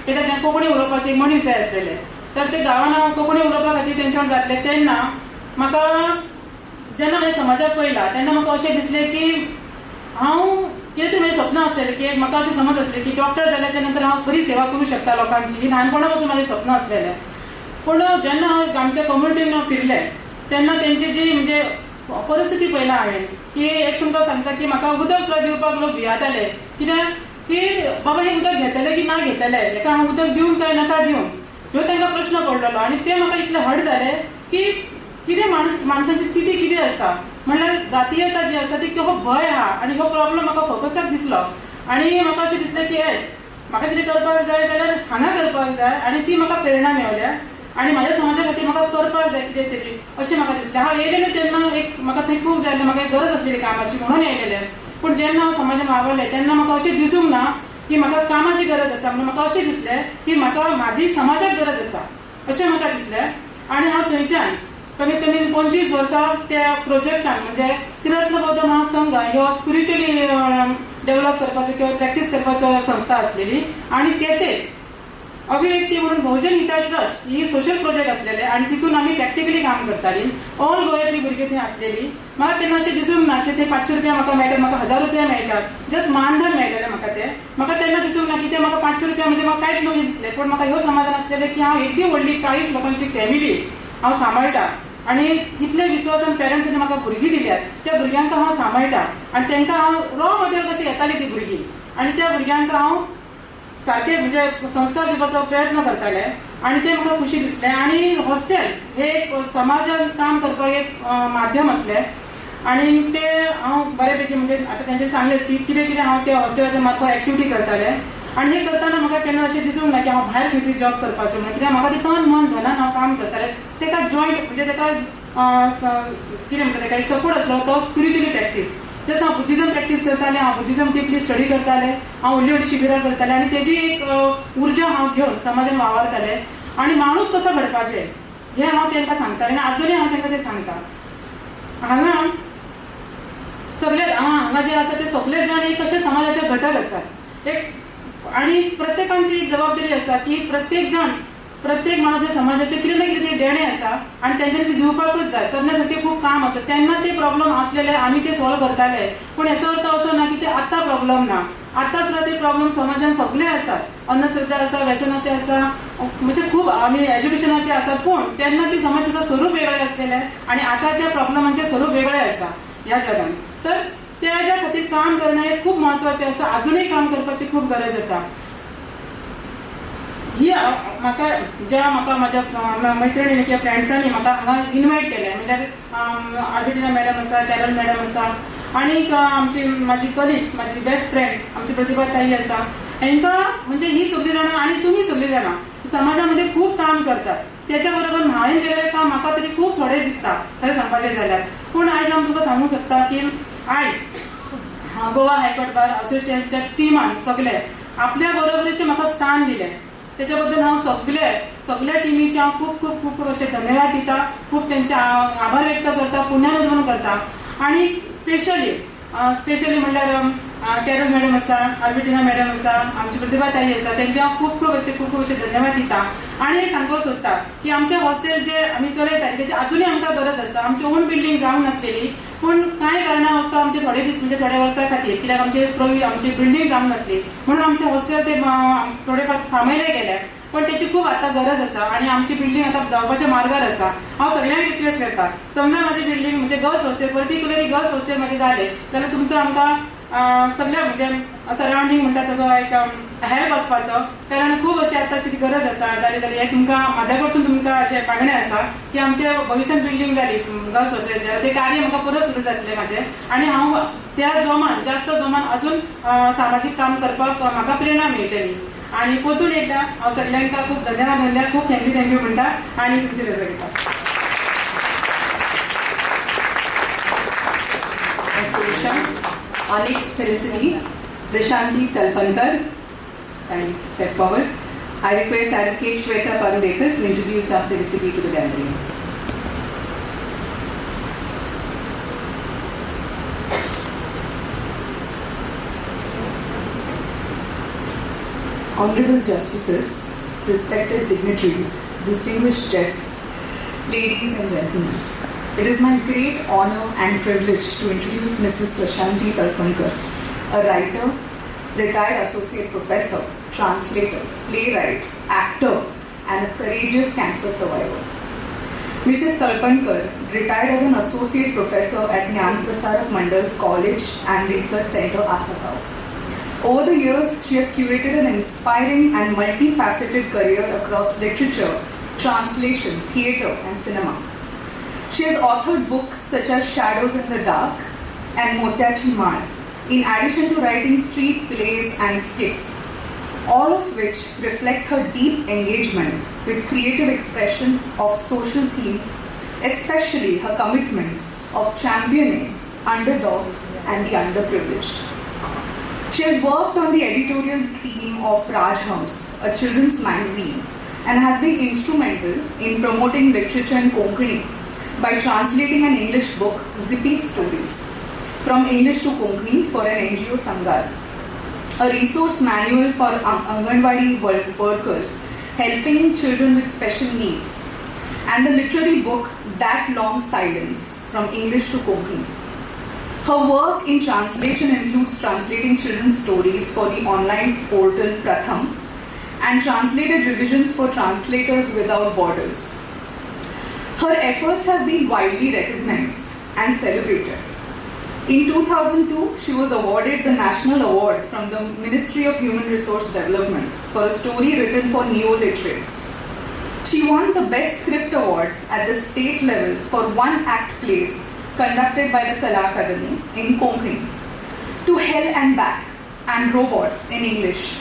तेन्ना कोंकणी उलोवपाचे मनीस जाय आसलेले तर ते गांवांत हांव कोंकणी उलोवपा खातीर तेंच्या वांगडा जातले तेन्ना म्हाका जेन्ना हांवें समाजाक पळयलां तेन्ना म्हाका अशें दिसलें की हांव कितें तरी म्हजें स्वप्न आसलेलें की म्हाका अशें समज आसलें की डॉक्टर जाल्याच्या नंतर हांव बरी सेवा करूं शकता लोकांची ल्हानपणा पासून म्हजें स्वप्न आसलेलें पूण जेन्ना हांव आमच्या कम्युनिटीन फिरलें तेन्ना तेंची जी म्हणजे परिस्थिती पळयला हांवें की एक तुमकां सांगता की म्हाका उदक सुद्दां दिवपाक लोक भियाताले कित्याक की बाबा हें उदक घेतलें की ना घेतलें हेका हांव उदक दिवंक काय नाका दिवंक ह्यो तांकां प्रश्न पडलेलो आनी ते म्हाका इतलें हट जालें की कितें माणसाची स्थिती कितें आसा म्हणल्यार जातीयता जी आसा ती हो भंय आहा आनी हो प्रॉब्लम म्हाका फोकसाक दिसलो आनी म्हाका अशें दिसलें की येस म्हाका कितें करपाक जाय जाल्यार हांगा करपाक जाय आनी ती म्हाका प्रेरणा मेवल्या आणि माझ्या समाजा खातीर म्हाका करपाक जाय कितें तरी अशें म्हाका दिसलें हांव येयलेलें तेन्ना एक म्हाका थंय खूब जाय म्हाका एक गरज आसलेली कामाची म्हणून येयलेलें पूण जेन्ना हांव समाजान वावरलें तेन्ना म्हाका अशें दिसूंक ना की म्हाका कामाची गरज आसा म्हणून म्हाका अशें दिसलें की म्हाका म्हाजी समाजाक गरज आसा अशें म्हाका दिसलें आनी हांव थंयच्यान कमीत कमी 25 वर्सां त्या प्रोजेक्टान म्हणजे त्रिरत्न बौद्ध महासंघ ह्यो स्पिरिच्युअली डेव्हलप करपाचो किंवा प्रॅक्टीस करपाचो संस्था आसलेली आणि तेचेच अभिव्यक्ती म्हणून बहुजन हिताय ट्रस्ट ही सोशल प्रोजेक्ट असलेले आणि तितून आम्ही प्रॅक्टिकली काम करताली ऑल गोव्यातली भुरगीं थंय आसलेली म्हाका तेन्ना अशें दिसूंक ना की ते 500 रुपया म्हाका मेळटात म्हाका 1000 रुपया मेळटात जस्ट मानधन मेळटलें म्हाका तेन्ना दिसूंक ना की ते म्हाका 500 रुपया म्हणजे म्हाका कांयच नको दिसलें पण म्हाका ह्यो समाधान आसलेलें की हांव एकदम व्हडली 40 लोकांची फॅमिली हांव सांबाळटा आणि इतले विश्वासान पेरंट्सांनी म्हाका भुरगीं दिल्यात त्या भुरग्यांक हांव सांबाळटा आनी तांकां हांव रॉ मटेरियल कशें येतालीं ती भुरगीं आनी त्या भुरग्यांक हांव सारखे म्हणजे संस्कार दिवपाचो प्रयत्न करताले आणि ते म्हाका खुशी दिसलें आणि हॉस्टेल हे एक समाजान काम करपाक एक माध्यम असलें आणि ते हांव बऱ्यापैकी म्हणजे आता तेंचे सांगलें की कितें कितें हांव त्या हॉस्टेलाच्या मार्फत एक्टिविटी करतालें आणि हे करताना म्हाका केन्ना अशें दिसूंक ना की हांव भायर खंय जॉब करपाचो म्हणून कित्याक म्हाका ते तन मन धनान हांव काम करतालें तेका जॉयंट म्हणजे तेका कितें म्हणटा तेका एक सपोर्ट आसलो तो स्पिरिच्युअली प्रॅक्टीस जसं हांव बुद्धिजम प्रॅक्टीस करतालें हांव बुद्धिजम डीपली स्टडी करतालें हांव व्हडली व्हडली शिबिरां करतालें आनी तेजी एक उर्जा हांव घेवन समाजान वावरतालें आनी माणूस कसो घडपाचें हें हांव तांकां सांगतालें आनी आजुनूय हांव तांकां तें सांगता हांगा सगळे हांगा जे आसा ते सगळे जाण एक अशे समाजाचे घटक आसात एक आणि प्रत्येकांची जबाबदारी आसा की प्रत्येक माणूस समाजाचे कितें ना कितें देणे आसा आणि त्यांच्यानी ते दिवपाकच जाय करण्यासाठी खूप काम आसा तेन्ना ते प्रॉब्लेम आसलेले आमी ते सॉल्व करताले पण याचो अर्थ असो ना की ते आत्ता प्रॉब्लेम ना आत्ता सुद्धा ते प्रॉब्लेम समाजान सगळे आसात अंधश्रद्धा आसा व्यसनाचे आसा म्हणजे खूप आमी एज्युकेशनाचे आसात पूण तेन्ना ती समस्येचं स्वरूप वेगळें आसलेलें आणि आता त्या प्रॉब्लेमांचे स्वरूप वेगळें आसा ह्या जगान तर त्याच्या खातीर काम करणं हे खूप महत्वाचें आसा अजूनही काम करपाची खूप गरज आसा ही म्हाका म्हाज्या मैत्रिणींनी किंवा फ्रेंड्सांनी म्हाका हांगा इन्वायट केलें म्हणल्यार आल्बिटिना मॅडम आसा कॅरल मॅडम आसा आनीक म्हाजी कलिग्स म्हाजी बेस्ट फ्रेंड आमची प्रतिभा ताई आसा हांकां म्हणजे ही सगळीं जाणां आनी तुमी सगळीं जाणां समाजामध्ये खूप काम करतात त्याच्या बरोबर हांवें केलेलें काम म्हाका तरी खूप थोडें दिसता खरें सांगपाचें जाल्यार पूण आयज हांव तुमकां सांगूंक सोदता की आयज गोवा हायकोर्ट बार असोसिएशनच्या टिमान सगळे आपल्या बरोबरीचे म्हाका स्थान दिलें त्याच्या बद्दल हांव सगळ्या टिमीचे हांव खूप खूप खूप अशे धन्यवाद दिता खूप तेंचे आभार व्यक्त करता पुण्यानुमोदन करता आणि स्पेशली म्हणल्यार कॅरल मॅडम आसा आल्बिटिना मॅडम आसा आमची प्रतिभा ताई आसा तेंचे हांव खूप खूप अशे धन्यवाद दिता आणि एक सांगपाक सोदता की आमचे हॉस्टेल जे आमी चलयताले तेची अजूनय आमकां गरज आसा आमची ओन बिल्डींग जावंक नासलेली पूण कांय कारणां वस्ता आमचे थोडे दीस म्हणजे थोड्या वर्सां खातीर कित्याक आमची बिल्डींग जावंक नासली म्हणून आमचे हॉस्टेल ते थोडे फार थांबयले गेले पण त्याची खूप आता गरज आसा आणि आमची बिल्डींग आता जावपाच्या मार्गार आसा हांव सगळ्यांक रिक्वेस्ट करता समजा माझी बिल्डींग म्हणजे girls hostel particularly girls hostel मध्ये जाले जाल्यार तुमचो आमकां सगळ्या म्हणजे सरावंडींग म्हणटा तसो एक हेल्प आसपाचो कारण खूप अशी आतांची गरज आसा जाली हे तुमकां म्हाज्या कडसून तुमकां अशें मागणें आसा की आमचे भविश्यान बिल्डींग जाली गर्ल्स हॉस्टेलाचेर ते कार्य म्हाका परत सुरू जातलें म्हाजें आनी हांव त्या जास्त जोमान अजून सामाजीक काम करपाक म्हाका प्रेरणा मेळटली आणि परतून एकदा हांव सगळ्यांका खूप धन्यवाद खूप थँक्यू म्हणटा आणि तुमची रजा घेता Our next Felicity Prashanti Talpankar, kindly step forward. I request Advocate Shweta Parudekar to introduce after recipe to the gallery. Honorable Justices, respected dignitaries, distinguished guests, ladies and gentlemen, it is my great honor and privilege to introduce Mrs. Prashanti Talpankar, a writer, retired associate professor, translator, playwright, actor, and a courageous cancer survivor. Mrs. Talpankar retired as an associate professor at Gyan Prasarak Mandal's College and Research Center, Asakau. Over the years, she has curated an inspiring and multifaceted career across literature, translation, theatre, and cinema. She has authored books such as Shadows in the Dark and Motyachi Maar, in addition to writing street plays and skits, all of which reflect her deep engagement with creative expression of social themes, especially her commitment of championing underdogs and the underprivileged. She has worked on the editorial team of Rajhans, a children's magazine, and has been instrumental in promoting literature in Konkani by translating an English book, Zippy Stories, from English to Konkani for an NGO Sangat, a resource manual for Anganwadi workers helping children with special needs, and the literary book That Long Silence, from English to Konkani. Her work in translation includes translating children's stories for the online portal Pratham and translated revisions for Translators Without Borders. Her efforts have been widely recognized and celebrated. In 2002, she was awarded the National Award from the Ministry of Human Resource Development for a story written for neo-literates. She won the Best Script Awards at the state level for one-act plays conducted by the Kala Akademi in Konkani, To Hell and Back and Robots in English.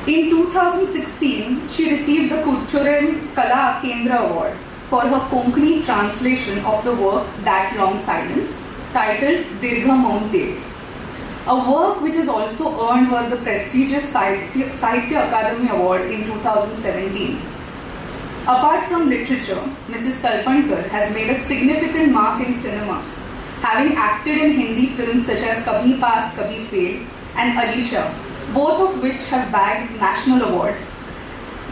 In 2016, she received the Kurchuren Kala Kendra Award for her Konkani translation of the work That Long Silence, titled Dirgha Maun Dev, a work which has also earned her the prestigious Sahitya Akademi Award in 2017. Apart from literature, Mrs. Talpankar has made a significant mark in cinema, having acted in Hindi films such as Kabhi Paas Kabhi Fail and Alisha, both of which have bagged national awards.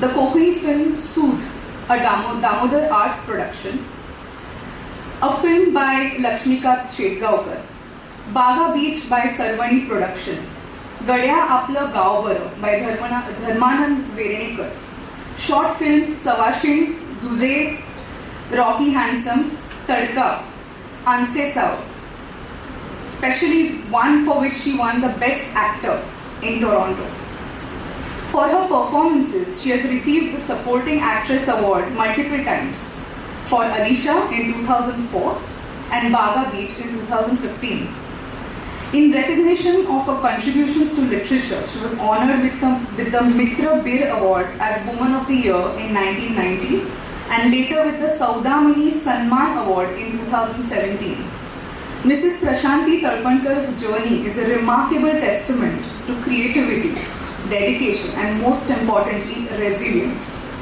The Konkani film Soodh, a Damodar Arts production, a film by Lakshmikant Chetgaonkar, Baga Beach by Sarvani Production, Gadya Apla Gav Baro by Dharmanand Verenekar, short films Savashin, Zuze, Rocky Handsome, Tadka, Anse Sav, especially one for which she won the Best Actor in Toronto. For her performances, she has received the Supporting Actress Award multiple times, for Alisha in 2004 and Baga Beach in 2015. In recognition of her contributions to literature, she was honored with the Mitra Bir Award as Woman of the Year in 1990 and later with the Saudamani Sanman Award in 2017. Mrs. Prashanti Talpankar's journey is a remarkable testament to creativity, dedication, and most importantly, resilience.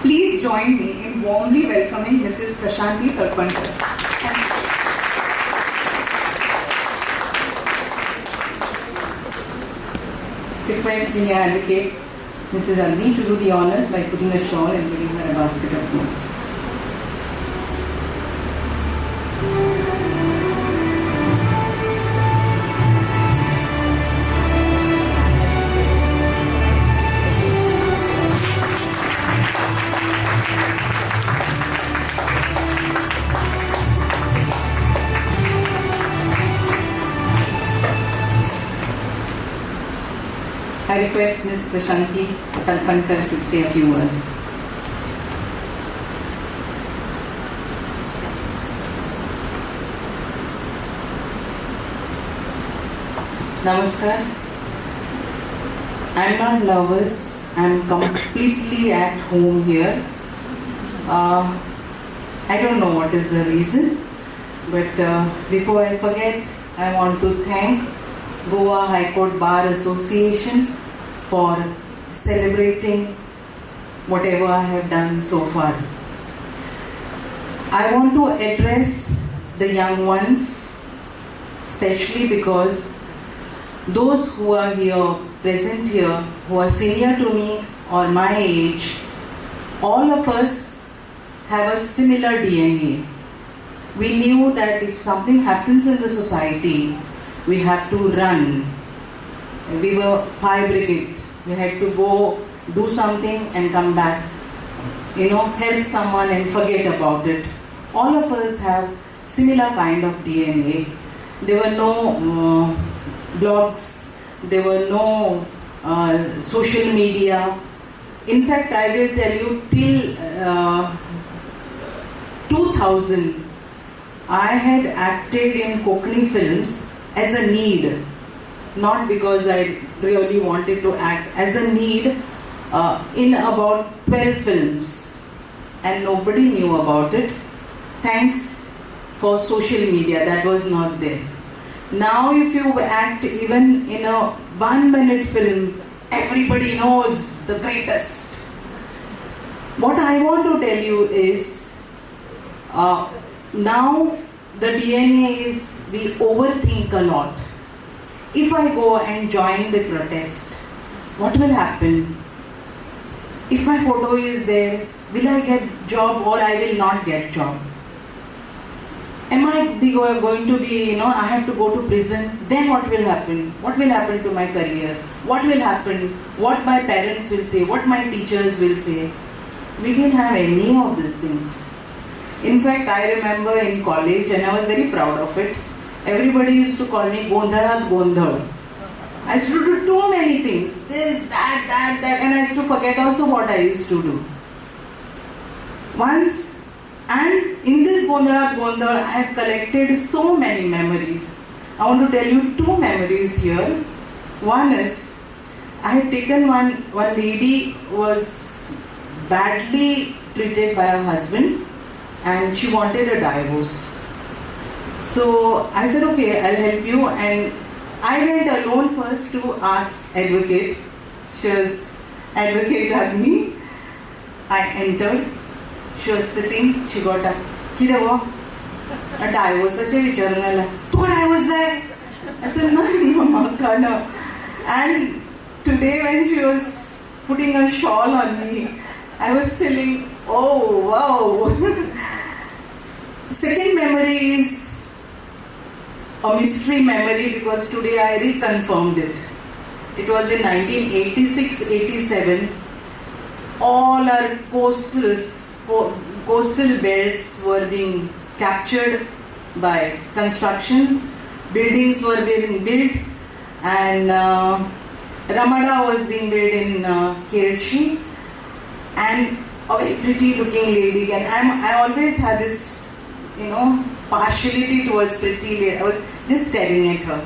Please join me in warmly welcoming Mrs. Prashanti Talpankar. Thank you. Request Senior Advocate Mrs. Alvi to do the honors by putting a shawl and giving her a basket of food. I request Ms. Prashanti Talpankar to say a few words. Namaskar. I'm not nervous. I'm completely at home here. I don't know what is the reason, but before I forget, I want to thank Goa High Court Bar Association for celebrating whatever I have done so far. I want to address the young ones, especially because those who are here, present here, who are senior to me or my age, all of us have a similar DNA. We knew that if something happens in the society, we have to run. We were fire brigade. We had to go do something and come back. Help someone and forget about it. All of us have similar kind of DNA. There were no blogs, there were no social media. In fact, I will tell you, till 2000, I had acted in Konkani films as a need, not because I really wanted to act, as a need in about 12 films, and nobody knew about it. Thanks for social media, that was not there. Now if you act even in a 1-minute film, everybody knows the greatest. What I want to tell you is, now the DNA is we overthink a lot. If I go and join the protest, what will happen? If my photo is there, will I get job or I will not get job? Am I going to be, I have to go to prison? Then what will happen? What will happen to my career? What will happen? What my parents will say? What my teachers will say? We didn't have any of these things. In fact, I remember in college, and I was very proud of it, everybody used to call me Gondharat Gondhal. I used to do too many things, this, that, and I used to forget also what I used to do. Once, and in this Gondharat Gondhal, I have collected so many memories. I want to tell you 2 memories here. One is, I had taken one lady was badly treated by her husband, and she wanted a divorce. So I said, okay, I'll help you, and I went alone first to ask advocate. She was Advocate Agni. I entered, she was sitting, she got up. Kidawa? A divorce. I said, divorce hai? I said, no, Mama, no. And today when she was putting a shawl on me, I was feeling, oh wow. Second memory is a mystery memory because today I reconfirmed it. It was in 1986-87. All our coastal belts were being captured by constructions. Buildings were being built, and Ramada was being built in Kershi, and a very pretty looking lady. And I always had this, partiality towards pretty lady. I was just staring at her.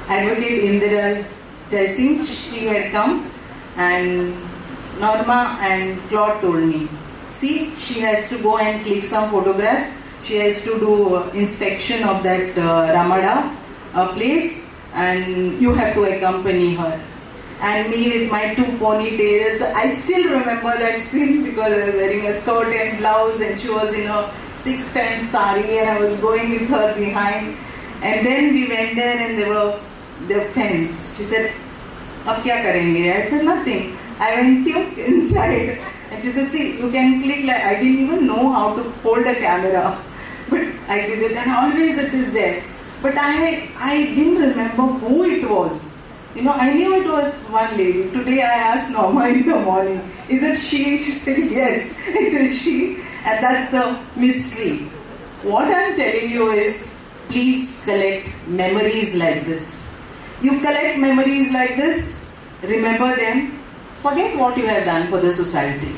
Advocate Indira Jaisingh, she had come, and Norma and Claude told me, see, she has to go and click some photographs. She has to do inspection of that Ramada place, and you have to accompany her. And me with my 2 ponytails, I still remember that scene because I was wearing a skirt and blouse, and she was in a 6-10 sari, and I was going with her behind. And then we went there, and there were the pens. She said, "Ab kya karenge?" I said, "Nothing." I went inside, and she said, "See, you can click." Like, I didn't even know how to hold a camera, but I did it, and always it is there. But I didn't remember who it was. I knew it was one lady. Today I asked Norma in the morning, "Is it she?" She said, "Yes, it is she." And that's the mystery. What I'm telling you is, please collect memories like this. You collect memories like this, remember them, forget what you have done for the society.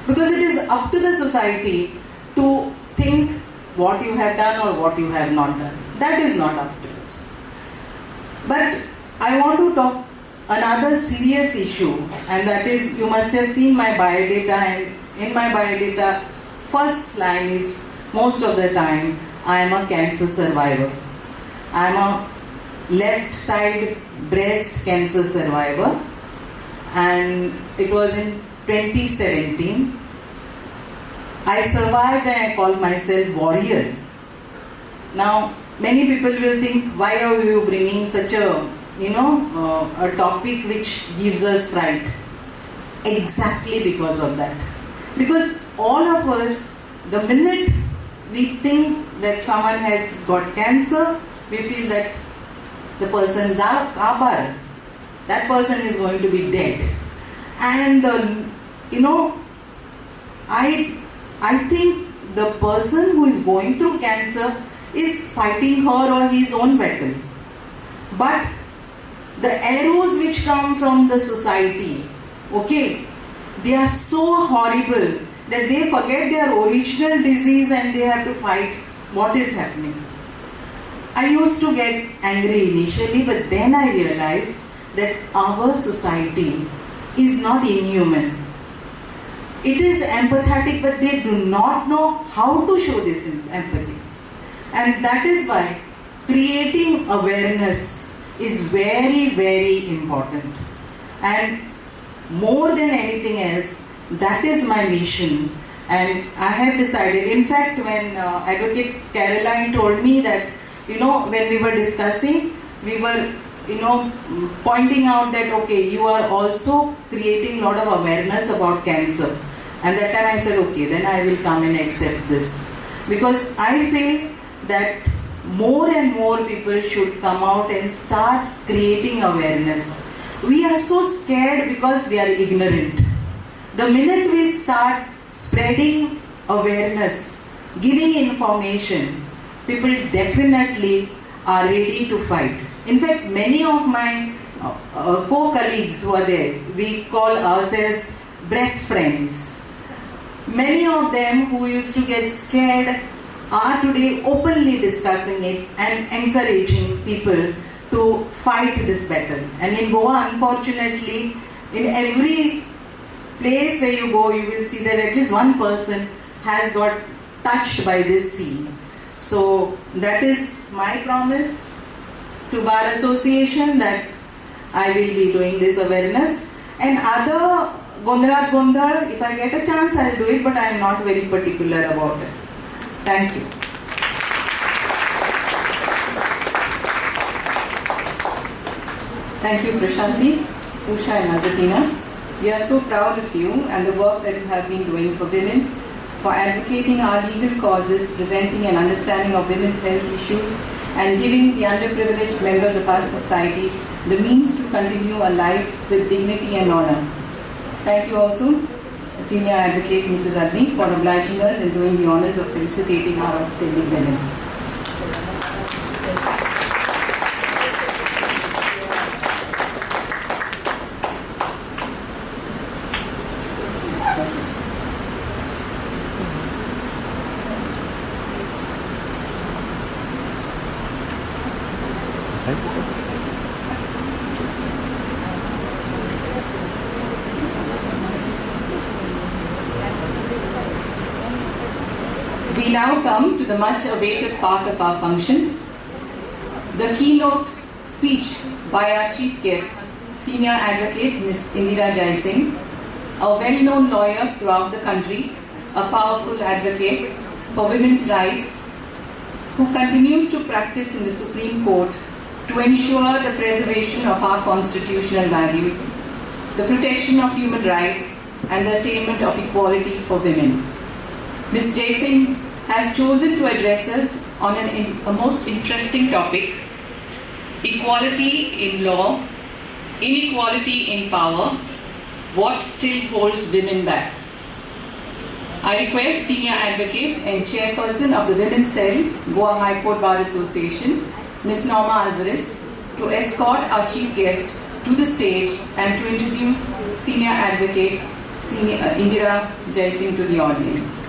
Because it is up to the society to think what you have done or what you have not done. That is not up to us. But I want to talk another serious issue, and that is, you must have seen my biodata, and in my biodata, first line is, most of the time, I am a cancer survivor. I am a left side breast cancer survivor, and it was in 2017. I survived and I call myself warrior. Now, many people will think, why are you bringing such a, a topic which gives us fright? Exactly because of that. Because all of us, the minute we think that someone has got cancer, we feel that the person is kabar. That person is going to be dead. And, I think the person who is going through cancer is fighting her or his own battle. But the arrows which come from the society, okay, they are so horrible that they forget their original disease and they have to fight what is happening. I used to get angry initially, but then I realized that our society is not inhuman. It is empathetic, but they do not know how to show this empathy. And that is why creating awareness is very, very important. And more than anything else, that is my mission. And I have decided, in fact, when Advocate Caroline told me that, when we were discussing, we were, pointing out that, okay, you are also creating a lot of awareness about cancer. And that time I said, okay, then I will come and accept this. Because I feel that more and more people should come out and start creating awareness. We are so scared because we are ignorant. The minute we start spreading awareness, giving information, people definitely are ready to fight. In fact, many of my co-colleagues who are there, we call ourselves breast friends. Many of them who used to get scared are today openly discussing it and encouraging people to fight this battle. And in Goa, unfortunately, in every place where you go, you will see that at least one person has got touched by this scene. So that is my promise to Bar Association, that I will be doing this awareness. And other Gondal, if I get a chance, I will do it, but I am not very particular about it. Thank you. Thank you, Prashanti, Usha and Agatina. We are so proud of you and the work that you have been doing for women, for advocating our legal causes, presenting an understanding of women's health issues, and giving the underprivileged members of our society the means to continue a life with dignity and honor. Thank you also, Senior Advocate Mrs. Agni, for obliging us and doing the honors of felicitating our outstanding women. We now come to the much awaited part of our function, the keynote speech by our chief guest, Senior Advocate Ms. Indira Jaising, a well-known lawyer throughout the country, a powerful advocate for women's rights, who continues to practice in the Supreme Court to ensure the preservation of our constitutional values, the protection of human rights, and the attainment of equality for women. Ms. Jaising has chosen to address us on a most interesting topic: equality in law, inequality in power, what still holds women back. I request Senior Advocate and Chairperson of the Women's Cell, Goa High Court Bar Association, Ms. Norma Alvarez, to escort our chief guest to the stage and to introduce Senior Advocate Indira Jaising to the audience.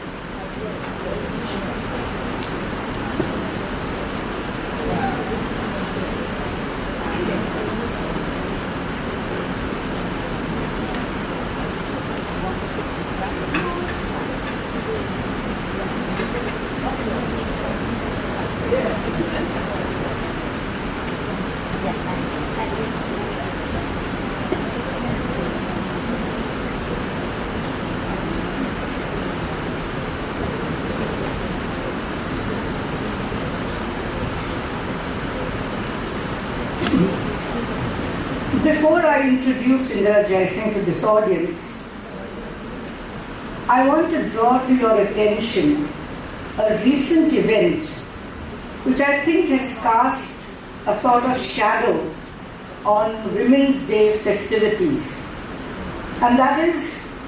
introduce Indira Jaising to this audience, I want to draw to your attention a recent event which I think has cast a sort of shadow on Women's Day festivities. And that is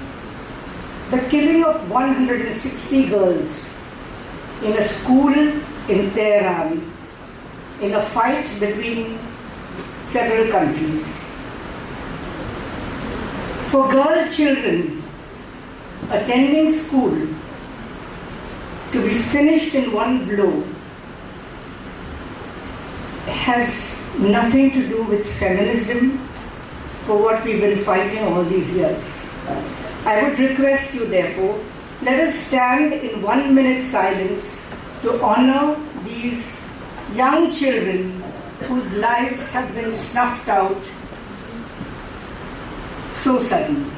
the killing of 160 girls in a school in Tehran in a fight between several countries. For girl children attending school to be finished in one blow has nothing to do with feminism, for what we've been fighting all these years. I would request you, therefore, let us stand in 1 minute silence to honor these young children whose lives have been snuffed out so suddenly.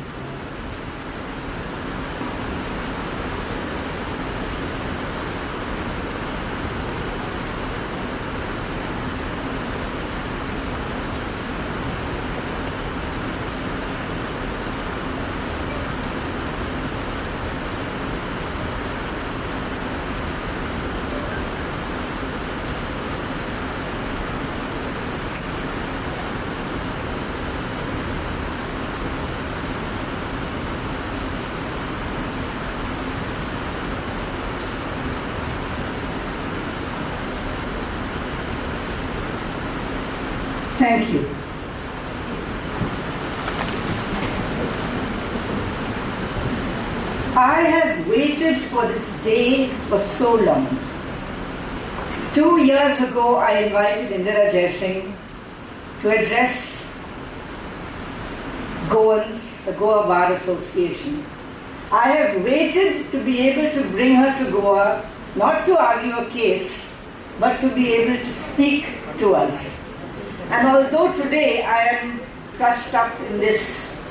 Thank you. I have waited for this day for so long. 2 years ago, I invited Indira Jaising to address Goans, the Goa Bar Association. I have waited to be able to bring her to Goa, not to argue a case, but to be able to speak to us. And although today I am crushed up in this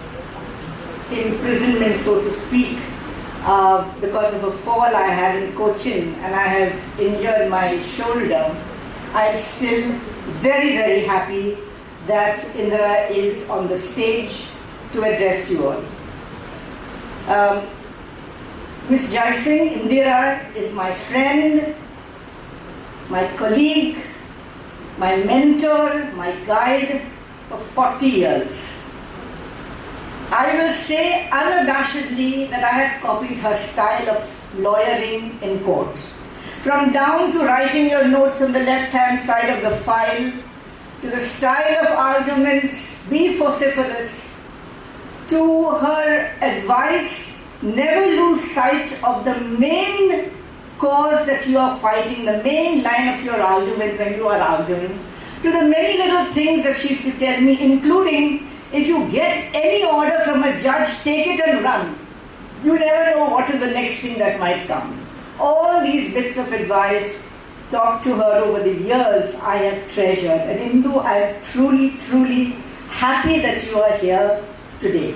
imprisonment, so to speak, because of a fall I had in Cochin and I have injured my shoulder, I am still very, very happy that Indira is on the stage to address you all. Ms. Jaising, Indira is my friend, my colleague, my mentor, my guide for 40 years. I will say unabashedly that I have copied her style of lawyering in court. From down to writing your notes on the left-hand side of the file, to the style of arguments, be vociferous, to her advice, never lose sight of the main cause that you are fighting, the main line of your argument when you are arguing, to the many little things that she used to tell me, including if you get any order from a judge, take it and run. You never know what is the next thing that might come. All these bits of advice talked to her over the years I have treasured. And Indu, I am truly, truly happy that you are here today.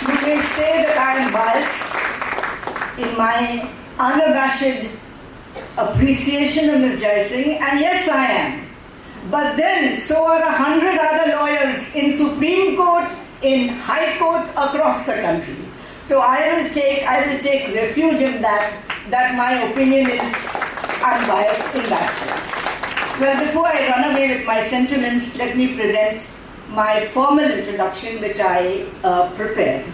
You may say that I am biased in my unabashed appreciation of Ms. Jaising, and yes, I am. But then, so are 100 other lawyers in Supreme Court, in High Court across the country. So I will take refuge in that my opinion is unbiased in that sense. Well, before I run away with my sentiments, let me present my formal introduction, which I prepared.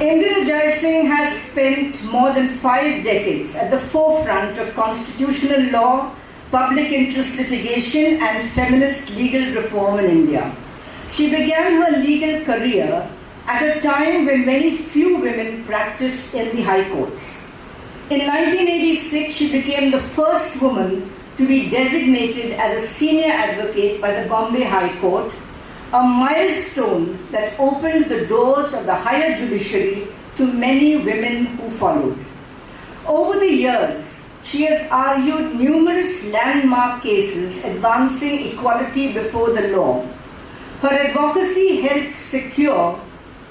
Indira Jaising has spent more than 5 decades at the forefront of constitutional law, public interest litigation, and feminist legal reform in India. She began her legal career at a time when very few women practiced in the high courts. In 1986, she became the first woman to be designated as a senior advocate by the Bombay High Court, a milestone that opened the doors of the higher judiciary to many women who followed. Over the years, she has argued numerous landmark cases advancing equality before the law. Her advocacy helped secure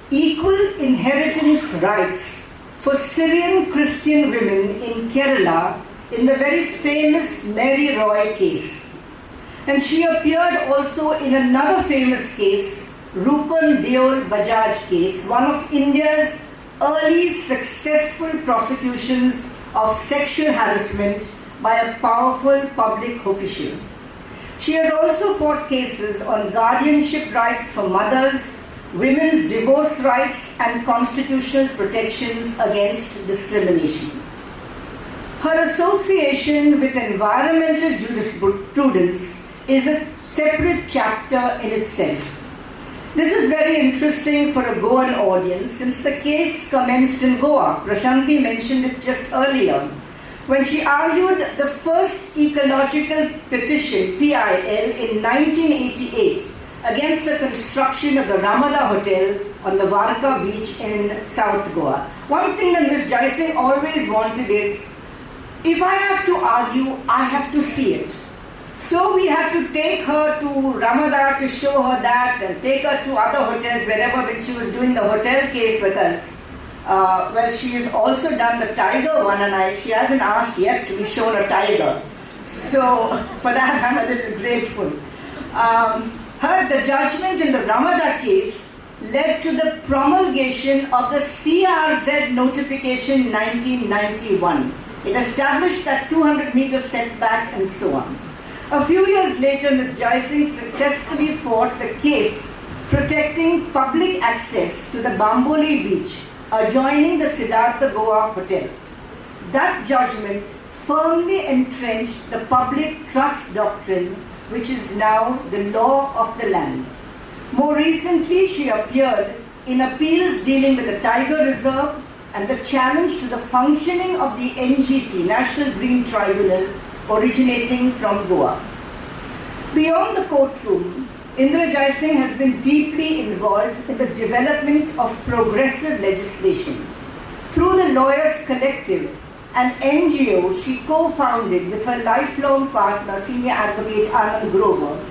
equal inheritance rights for Syrian Christian women in Kerala in the very famous Mary Roy case. And she appeared also in another famous case, Rupan Deol Bajaj case, one of India's early successful prosecutions of sexual harassment by a powerful public official. She has also fought cases on guardianship rights for mothers, women's divorce rights, and constitutional protections against discrimination. Her association with environmental jurisprudence is a separate chapter in itself. This is very interesting for a Goan audience since the case commenced in Goa. Prashanti mentioned it just earlier, when she argued the first ecological petition, PIL, in 1988 against the construction of the Ramada Hotel on the Varka beach in South Goa. One thing that Ms. Jaising always wanted is, if I have to argue, I have to see it. So we had to take her to Ramada to show her that, and take her to other hotels wherever when she was doing the hotel case with us. Well, she has also done the tiger one, and she hasn't asked yet to be shown a tiger. So for that I'm a little grateful. The judgment in the Ramada case led to the promulgation of the CRZ notification 1991. It established that 200-meter setback and so on. A few years later, Ms. Jaising successfully fought the case protecting public access to the Bamboli beach adjoining the Siddhartha Goa Hotel. That judgment firmly entrenched the public trust doctrine, which is now the law of the land. More recently, she appeared in appeals dealing with the Tiger Reserve and the challenge to the functioning of the NGT, National Green Tribunal, originating from Goa. Beyond the courtroom, Indira Jaising has been deeply involved in the development of progressive legislation. Through the Lawyers Collective, an NGO she co-founded with her lifelong partner, senior advocate Anand Grover,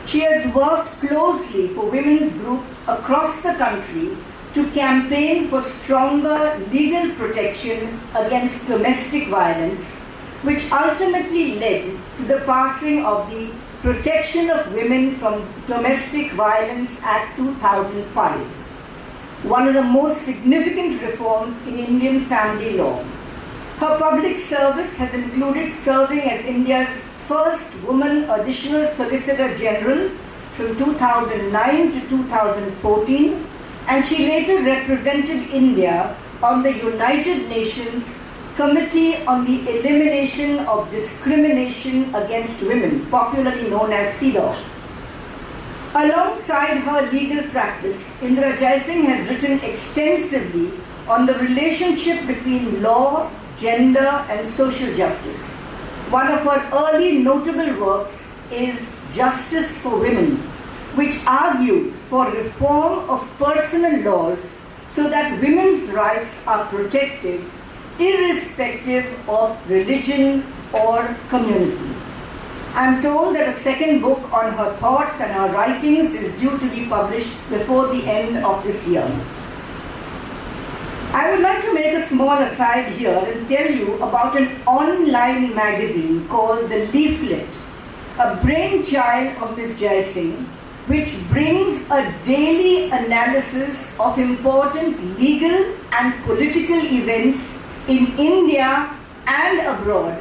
she has worked closely for women's groups across the country to campaign for stronger legal protection against domestic violence, which ultimately led to the passing of the Protection of Women from Domestic Violence Act 2005, one of the most significant reforms in Indian family law. Her public service has included serving as India's first woman Additional Solicitor General from 2009 to 2014, and she later represented India on the United Nations Committee on the Elimination of Discrimination Against Women, popularly known as CEDAW. Alongside her legal practice, Indira Jaising has written extensively on the relationship between law, gender, and social justice. One of her early notable works is Justice for Women, which argues for reform of personal laws so that women's rights are protected irrespective of religion or community. I am told that a second book on her thoughts and her writings is due to be published before the end of this year. I would like to make a small aside here and tell you about an online magazine called The Leaflet, a brainchild of Ms. Jaising, which brings a daily analysis of important legal and political events in India and abroad.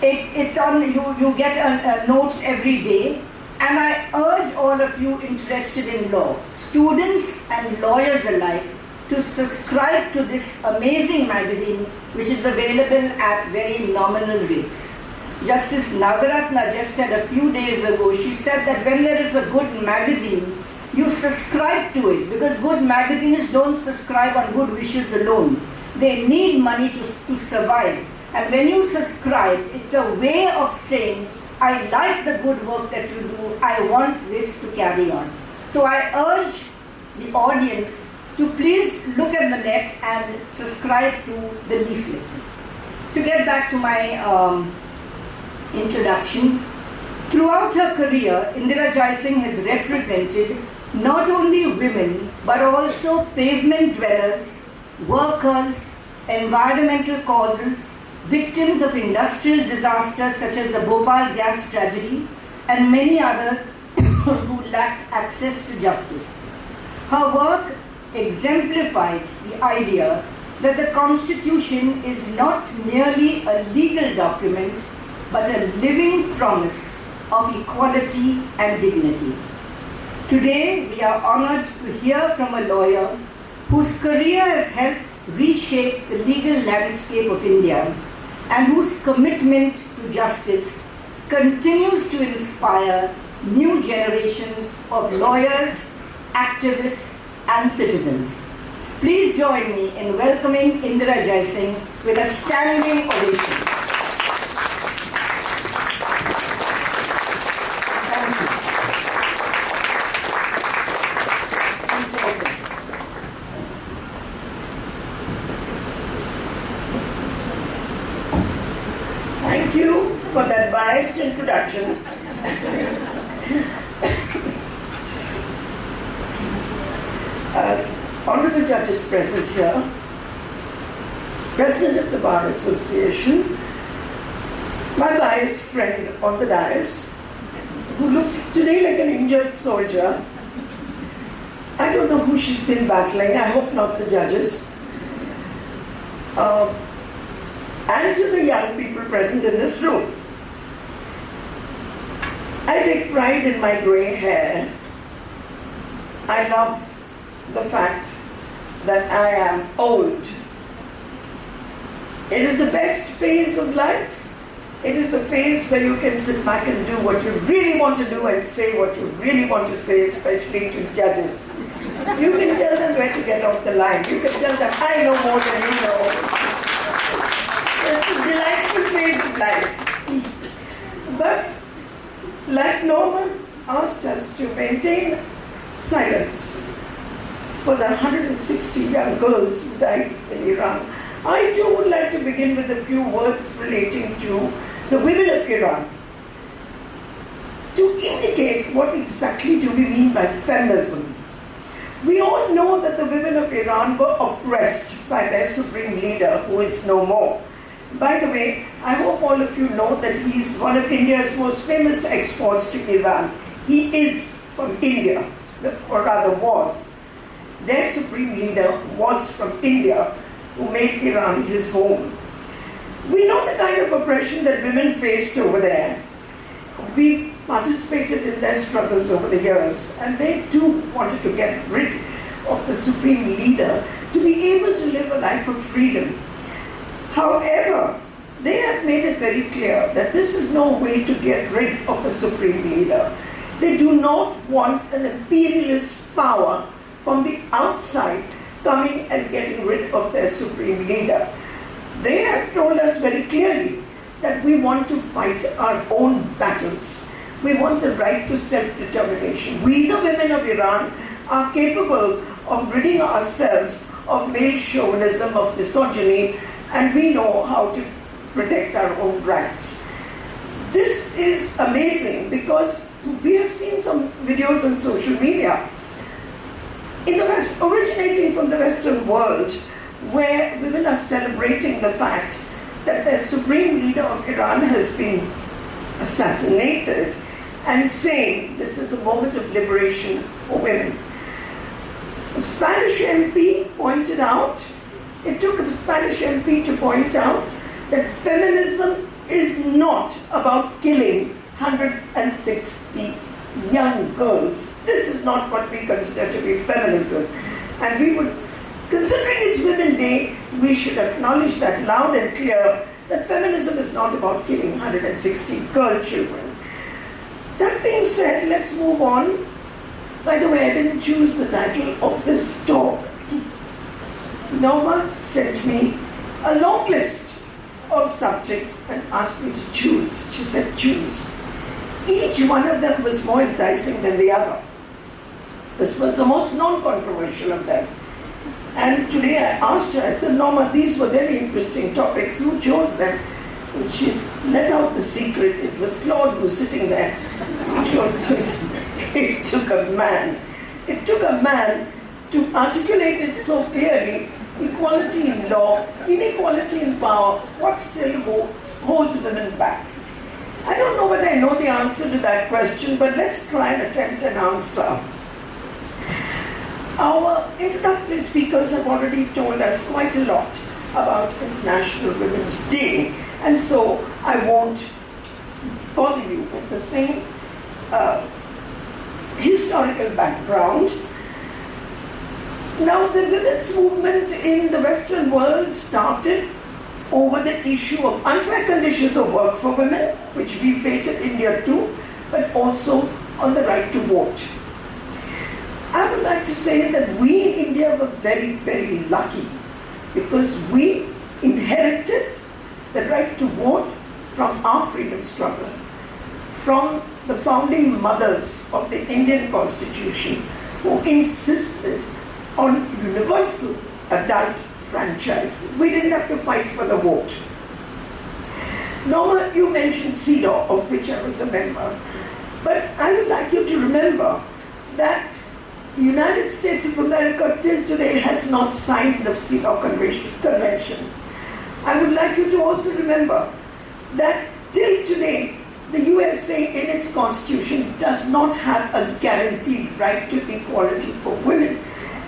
It's on, you get notes every day, and I urge all of you interested in law, students and lawyers alike, to subscribe to this amazing magazine, which is available at very nominal rates. Justice Nagaratna just said a few days ago, she said that when there is a good magazine, you subscribe to it, because good magazines don't subscribe on good wishes alone. They need money to survive. And when you subscribe, it's a way of saying, I like the good work that you do, I want this to carry on. So I urge the audience to please look at the net and subscribe to The Leaflet. To get back to my introduction, throughout her career, Indira Jaising has represented not only women, but also pavement dwellers, workers, environmental causes, victims of industrial disasters such as the Bhopal gas tragedy, and many others who lacked access to justice. Her work exemplifies the idea that the Constitution is not merely a legal document, but a living promise of equality and dignity. Today, we are honored to hear from a lawyer whose career has helped reshape the legal landscape of India and whose commitment to justice continues to inspire new generations of lawyers, activists, and citizens. Please join me in welcoming Indira Jaising with a standing ovation. Thank you for that biased introduction. Honorable judges present here, President of the Bar Association, my biased friend on the dais, who looks today like an injured soldier. I don't know who she's been battling, I hope not the judges. And to the young people present in this room. I take pride in my grey hair. I love the fact that I am old. It is the best phase of life. It is the phase where you can sit back and do what you really want to do and say what you really want to say, especially to judges. You can tell them where to get off the line. You can tell them, I know more than you know. It's a delightful phase of life. But, like Norma asked us to maintain silence for the 160 young girls who died in Iran, I too would like to begin with a few words relating to the women of Iran, to indicate what exactly do we mean by feminism. We all know that the women of Iran were oppressed by their supreme leader, who is no more. By the way, I hope all of you know that he is one of India's most famous exports to Iran. He is from India, or rather was. Their supreme leader was from India, who made Iran his home. We know the kind of oppression that women faced over there. We participated in their struggles over the years, and they too wanted to get rid of the supreme leader to be able to live a life of freedom. However, they have made it very clear that this is no way to get rid of a supreme leader. They do not want an imperialist power from the outside coming and getting rid of their supreme leader. They have told us very clearly that we want to fight our own battles. We want the right to self-determination. We, the women of Iran, are capable of ridding ourselves of male chauvinism, of misogyny, and we know how to protect our own rights. This is amazing because we have seen some videos on social media in the West, originating from the Western world, where women are celebrating the fact that their supreme leader of Iran has been assassinated and saying this is a moment of liberation for women. A Spanish MP pointed out, it took a Spanish MP to point out that feminism is not about killing 160 young girls. This is not what we consider to be feminism. And we would, considering it's Women's Day, we should acknowledge that loud and clear, that feminism is not about killing 160 girl children. That being said, let's move on. By the way, I didn't choose the title of this talk. Norma sent me a long list of subjects and asked me to choose. She said, choose. Each one of them was more enticing than the other. This was the most non-controversial of them. And today I asked her, I said, Norma, these were very interesting topics. Who chose them? And she let out the secret. It was Claude who was sitting there. It took a man. It took a man to articulate it so clearly equality in law, inequality in power, what still holds women back? I don't know whether I know the answer to that question, but let's try and attempt an answer. Our introductory speakers have already told us quite a lot about International Women's Day, and so I won't bother you with the same historical background. Now, the women's movement in the Western world started over the issue of unfair conditions of work for women, which we face in India too, but also on the right to vote. I would like to say that we in India were very, very lucky because we inherited the right to vote from our freedom struggle, from the founding mothers of the Indian Constitution, who insisted on universal adult franchise. We didn't have to fight for the vote. Norma, you mentioned CEDAW, of which I was a member, but I would like you to remember that the United States of America till today has not signed the CEDAW Convention. I would like you to also remember that till today, the USA in its constitution does not have a guaranteed right to equality for women.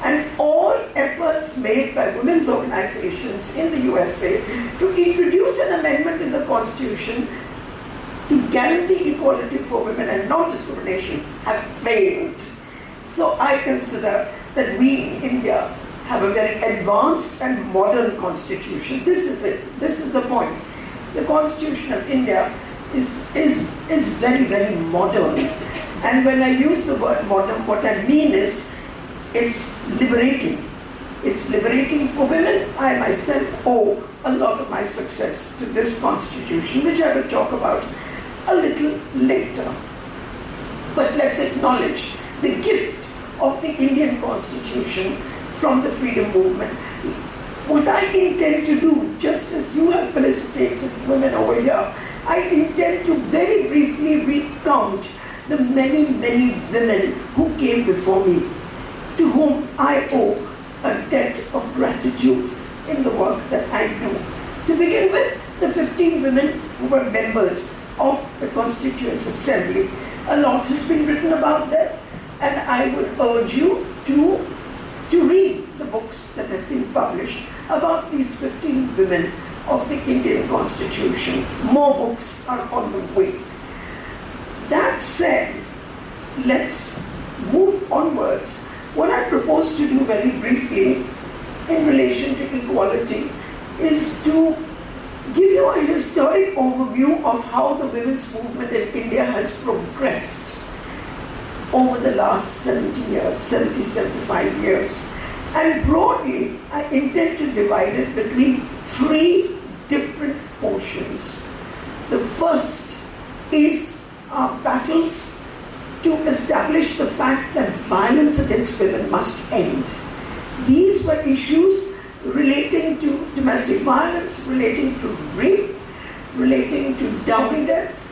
And all efforts made by women's organizations in the USA to introduce an amendment in the constitution to guarantee equality for women and non-discrimination have failed. So I consider that we in India have a very advanced and modern constitution. This is it. This is the point. The Constitution of India is very, very modern. And when I use the word modern, what I mean is it's liberating. It's liberating for women. I myself owe a lot of my success to this constitution, which I will talk about a little later. But let's acknowledge the gift of the Indian Constitution from the freedom movement. What I intend to do, just as you have felicitated women over here, I intend to very briefly recount the many, many women who came before me, to whom I owe a debt of gratitude in the work that I do. To begin with, the 15 women who were members of the Constituent Assembly. A lot has been written about them, and I would urge you to read the books that have been published about these 15 women of the Indian Constitution. More books are on the way. That said, let's move onwards. What I propose to do very briefly in relation to equality is to give you a historic overview of how the women's movement in India has progressed over the last 75 years. And broadly, I intend to divide it between three different portions. The first is our battles to establish the fact that violence against women must end. These were issues relating to domestic violence, relating to rape, relating to dowry death.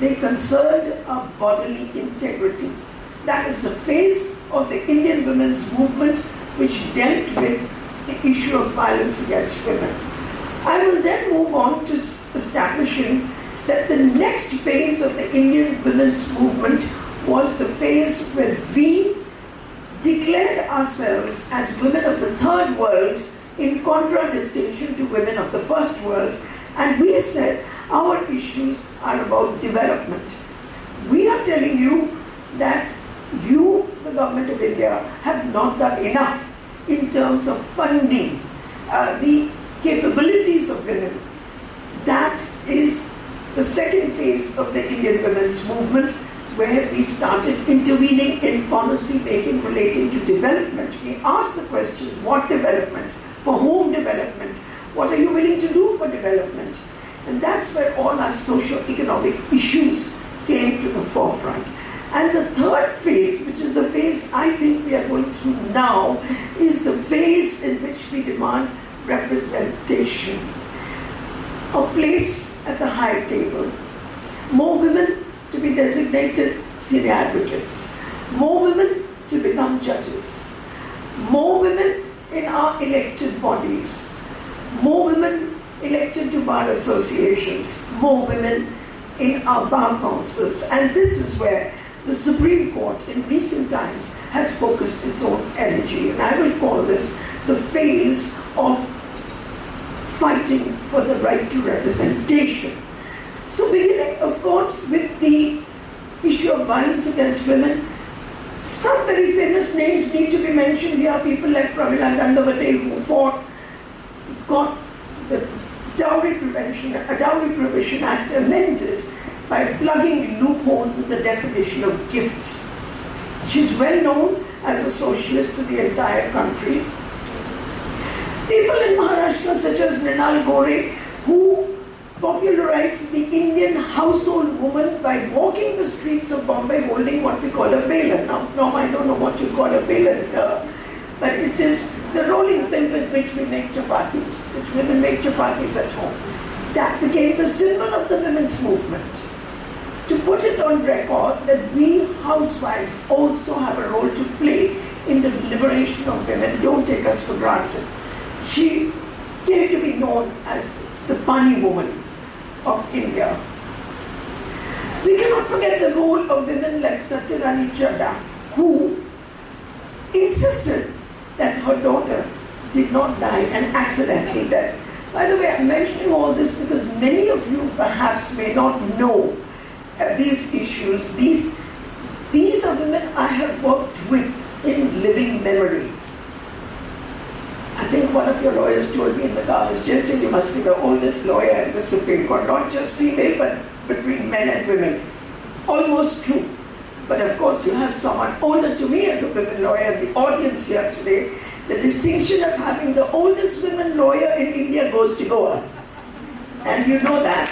They concerned our bodily integrity. That is the phase of the Indian women's movement which dealt with the issue of violence against women. I will then move on to establishing that the next phase of the Indian women's movement was the phase where we declared ourselves as women of the third world in contradistinction to women of the first world, and we said our issues are about development. We are telling you that you, the government of India, have not done enough in terms of funding the capabilities of women. That is the second phase of the Indian women's movement, where we started intervening in policy making relating to development. We asked the question, what development? For whom development? What are you willing to do for development? And that's where all our socio-economic issues came to the forefront. And the third phase, which is the phase I think we are going through now, is the phase in which we demand representation. A place at the high table. More women to be designated senior advocates. More women to become judges. More women in our elected bodies, more women elected to bar associations, more women in our bar councils, and this is where the Supreme Court in recent times has focused its own energy, and I will call this the phase of fighting for the right to representation. So beginning, of course, with the issue of violence against women, some very famous names need to be mentioned here. People like Pramila Dandavate, who got the Dowry Prohibition Act amended by plugging loopholes in the definition of gifts. She's well known as a socialist to the entire country. People in Maharashtra such as Mrinal Gore, who popularized the Indian household woman by walking the streets of Bombay holding what we call a balan. Now I don't know what you call a balan here, but it is the rolling pin with which we make chapatis, which women make chapatis at home. That became the symbol of the women's movement. To put it on record that we housewives also have a role to play in the liberation of women. Don't take us for granted. She came to be known as the Pani woman of India. We cannot forget the role of women like Satyarani Chadha, who insisted that her daughter did not die an accidental death. By the way, I'm mentioning all this because many of you perhaps may not know these issues. These are women I have worked with in living memory. I think one of your lawyers told me in the car, Ms. Jensen, you must be the oldest lawyer in the Supreme Court, not just female, but between men and women. Almost true. But of course, you have someone older to me as a women lawyer in the audience here today. The distinction of having the oldest women lawyer in India goes to Goa. And you know that.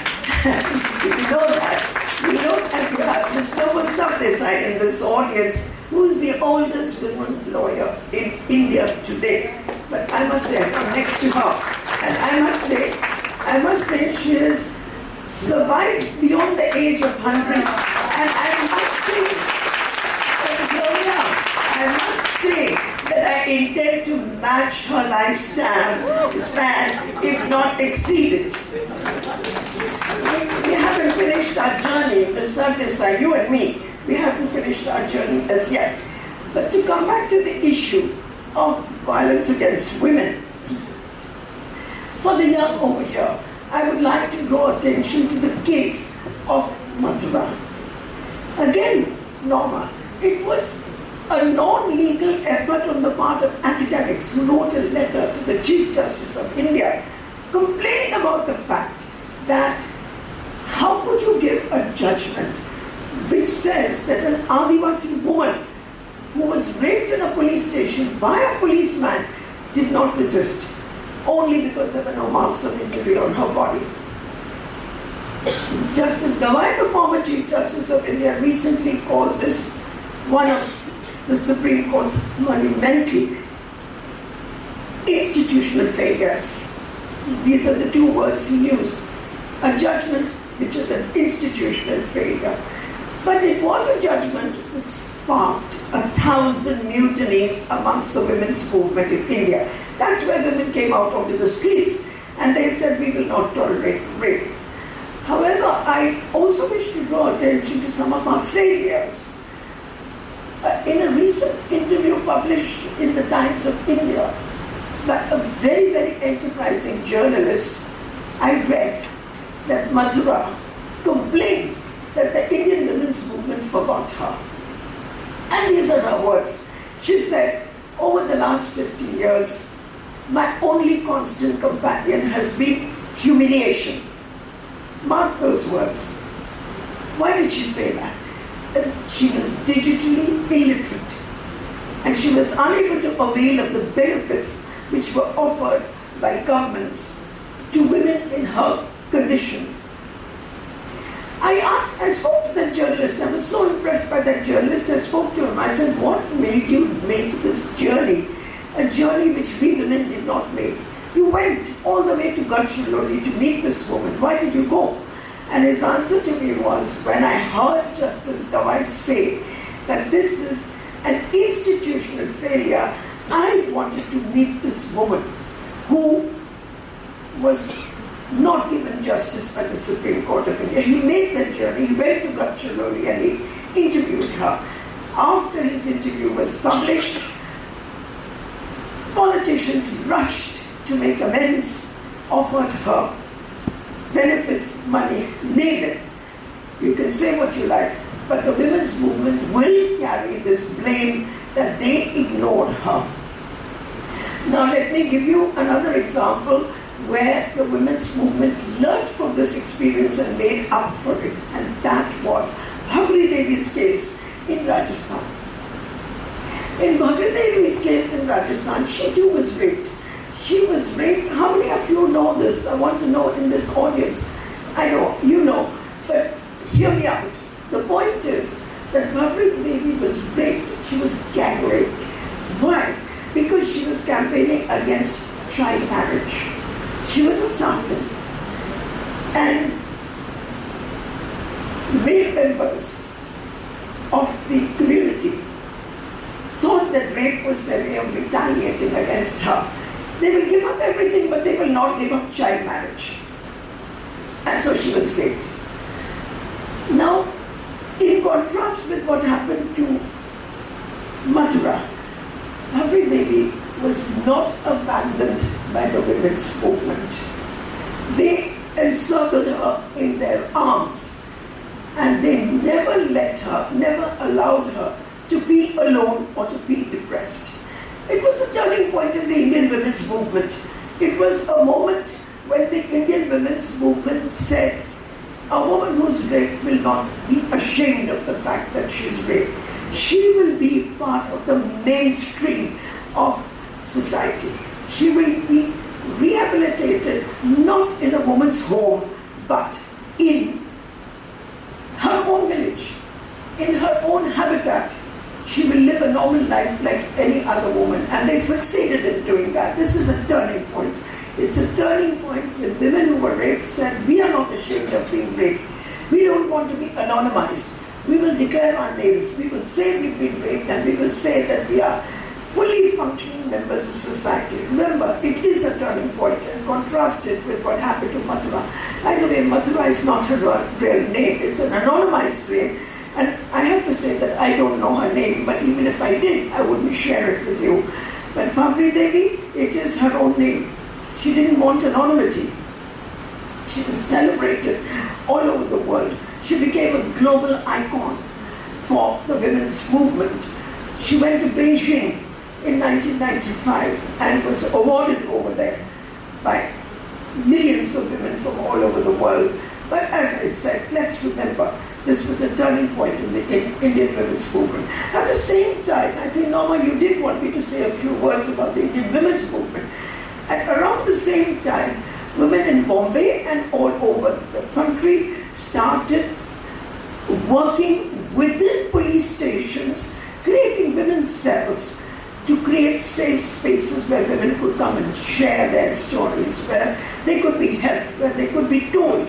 You know that. You know that you have Mr. Mustafa Desai in this audience, who is the oldest women lawyer in India today. But I must say, I'm next to her. And I must say she has survived beyond the age of 100. And I must say that I intend to match her lifespan, if not exceed it. We haven't finished our journey, Ms. Desai, you and me, we haven't finished our journey as yet. But to come back to the issue of violence against women, for the young over here, I would like to draw attention to the case of Mathura. Again, Norma, it was a non-legal effort on the part of academics who wrote a letter to the Chief Justice of India complaining about the fact that how could you give a judgment which says that an Adivasi woman who was raped in a police station by a policeman did not resist, only because there were no marks of injury on her body. Justice Gawai, the former Chief Justice of India, recently called this one of the Supreme Court's monumental institutional failures. These are the two words he used. A judgment which is an institutional failure. But it was a judgment which sparked 1,000 mutinies amongst the women's movement in India. That's where women came out onto the streets and they said, we will not tolerate rape. However, I also wish to draw attention to some of our failures. In a recent interview published in the Times of India by a very, very enterprising journalist, I read that Mathura complained that the Indian women's movement forgot her. And these are her words. She said, over the last 50 years, my only constant companion has been humiliation. Mark those words. Why did she say that? That she was digitally illiterate and she was unable to avail of the benefits which were offered by governments to women in her condition. I spoke to that journalist. I was so impressed by that journalist. I spoke to him. I said, what made you make this journey? A journey which we women did not make. You went all the way to Gadchiroli to meet this woman. Why did you go? And his answer to me was, when I heard Justice Gawai say that this is an institutional failure, I wanted to meet this woman who was not given justice by the Supreme Court of India. He made that journey, he went to Gadchiroli and he interviewed her. After his interview was published, politicians rushed to make amends, offered her benefits, money, name it. You can say what you like, but the women's movement will carry this blame that they ignored her. Now let me give you another example where the women's movement learned from this experience and made up for it, and that was Bhavri Devi's case in Rajasthan. In Bhavri Devi's case in Rajasthan, she too was raped. She was raped. How many of you know this? I want to know in this audience. I know, you know, but hear me out. The point is that Bhavri Devi was raped. She was gang raped. Why? Because she was campaigning against child marriage. She was a Santan. And male members of the community thought that rape was their way of retaliating against her. They will give up everything, but they will not give up child marriage. And so she was raped. Now, in contrast with what happened to Mathura, Bhavri Devi was not abandoned by the women's movement. They encircled her in their arms, and they never let her, never allowed her to feel alone or to feel depressed. It was a turning point in the Indian women's movement. It was a moment when the Indian women's movement said, a woman who's raped will not be ashamed of the fact that she's raped. She will be part of the mainstream of society. She will be rehabilitated not in a woman's home, but in her own village, in her own habitat. She will live a normal life like any other woman. And they succeeded in doing that. This is a turning point. It's a turning point when women who were raped said, we are not ashamed of being raped. We don't want to be anonymized. We will declare our names. We will say we've been raped, and we will say that we are fully functioning members of society. Remember, it is a turning point, and contrast it with what happened to Mathura. By the way, Mathura is not her real name. It's an anonymized name. And I have to say that I don't know her name, but even if I did, I wouldn't share it with you. But Bhavri Devi, it is her own name. She didn't want anonymity. She was celebrated all over the world. She became a global icon for the women's movement. She went to Beijing in 1995 and was awarded over there by millions of women from all over the world. But as I said, let's remember, this was a turning point in the Indian women's movement. At the same time, I think, Norma, you did want me to say a few words about the Indian women's movement. At around the same time, women in Bombay and all over the country started working within police stations, creating women's cells to create safe spaces where women could come and share their stories, where they could be helped, where they could be told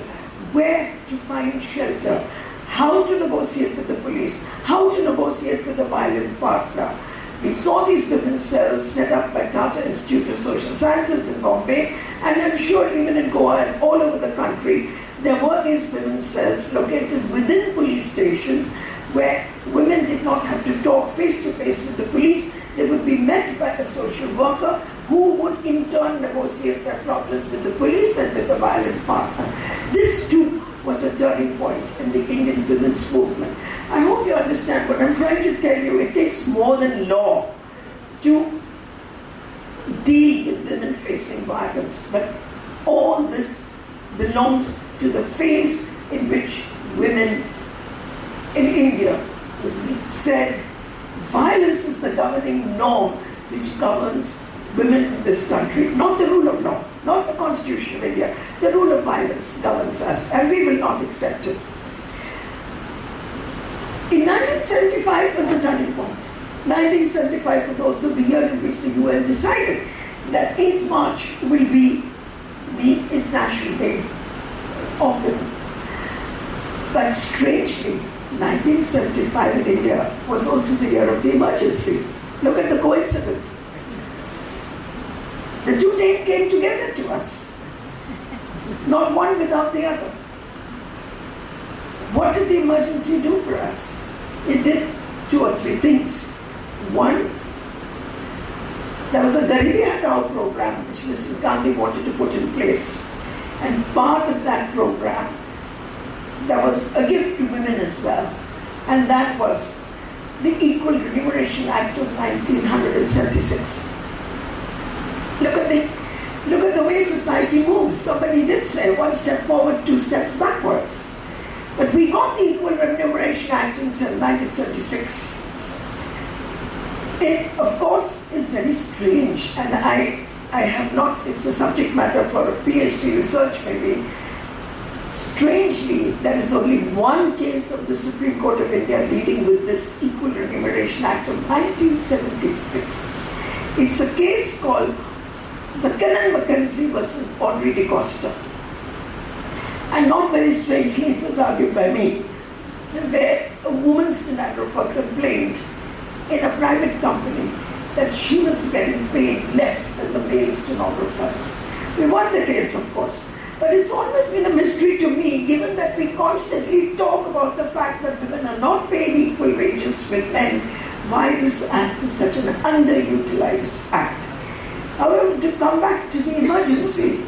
where to find shelter, how to negotiate with the police, how to negotiate with a violent partner. We saw these women's cells set up by Tata Institute of Social Sciences in Bombay, and I'm sure even in Goa and all over the country, there were these women's cells located within police stations where women did not have to talk face to face with the police. They would be met by a social worker who would in turn negotiate their problems with the police and with the violent partner. This too was a turning point in the Indian women's movement. I hope you understand what I'm trying to tell you. It takes more than law to deal with women facing violence, but all this belongs to the phase in which women in India said violence is the governing norm which governs women in this country, not the rule of law, not the Constitution of India. The rule of violence governs us, and we will not accept it. In 1975 was a turning point. 1975 was also the year in which the UN decided that 8th March will be the International Day of Women. But strangely, 1975 in India was also the year of the emergency. Look at the coincidence. The two came together to us, not one without the other. What did the emergency do for us? It did 2 or 3 things. One, there was a Garibi Hatao program which Mrs. Gandhi wanted to put in place. And part of that program, there was a gift to women as well. And that was the Equal Remuneration Act of 1976. Look at the way society moves. Somebody did say 1 step forward, 2 steps backwards. But we got the Equal Remuneration Act in 1976. It, of course, is very strange, and I have not, it's a subject matter for a PhD research maybe. Strangely, there is only one case of the Supreme Court of India dealing with this Equal Remuneration Act of 1976. It's a case called McKinnon-Mackenzie versus Audrey DeCosta. And not very strangely, it was argued by me, where a woman stenographer complained in a private company that she was getting paid less than the male stenographers. We won the case, of course, but it's always been a mystery to me, given that we constantly talk about the fact that women are not paid equal wages with men, why this act is such an underutilized act. However, to come back to the emergency,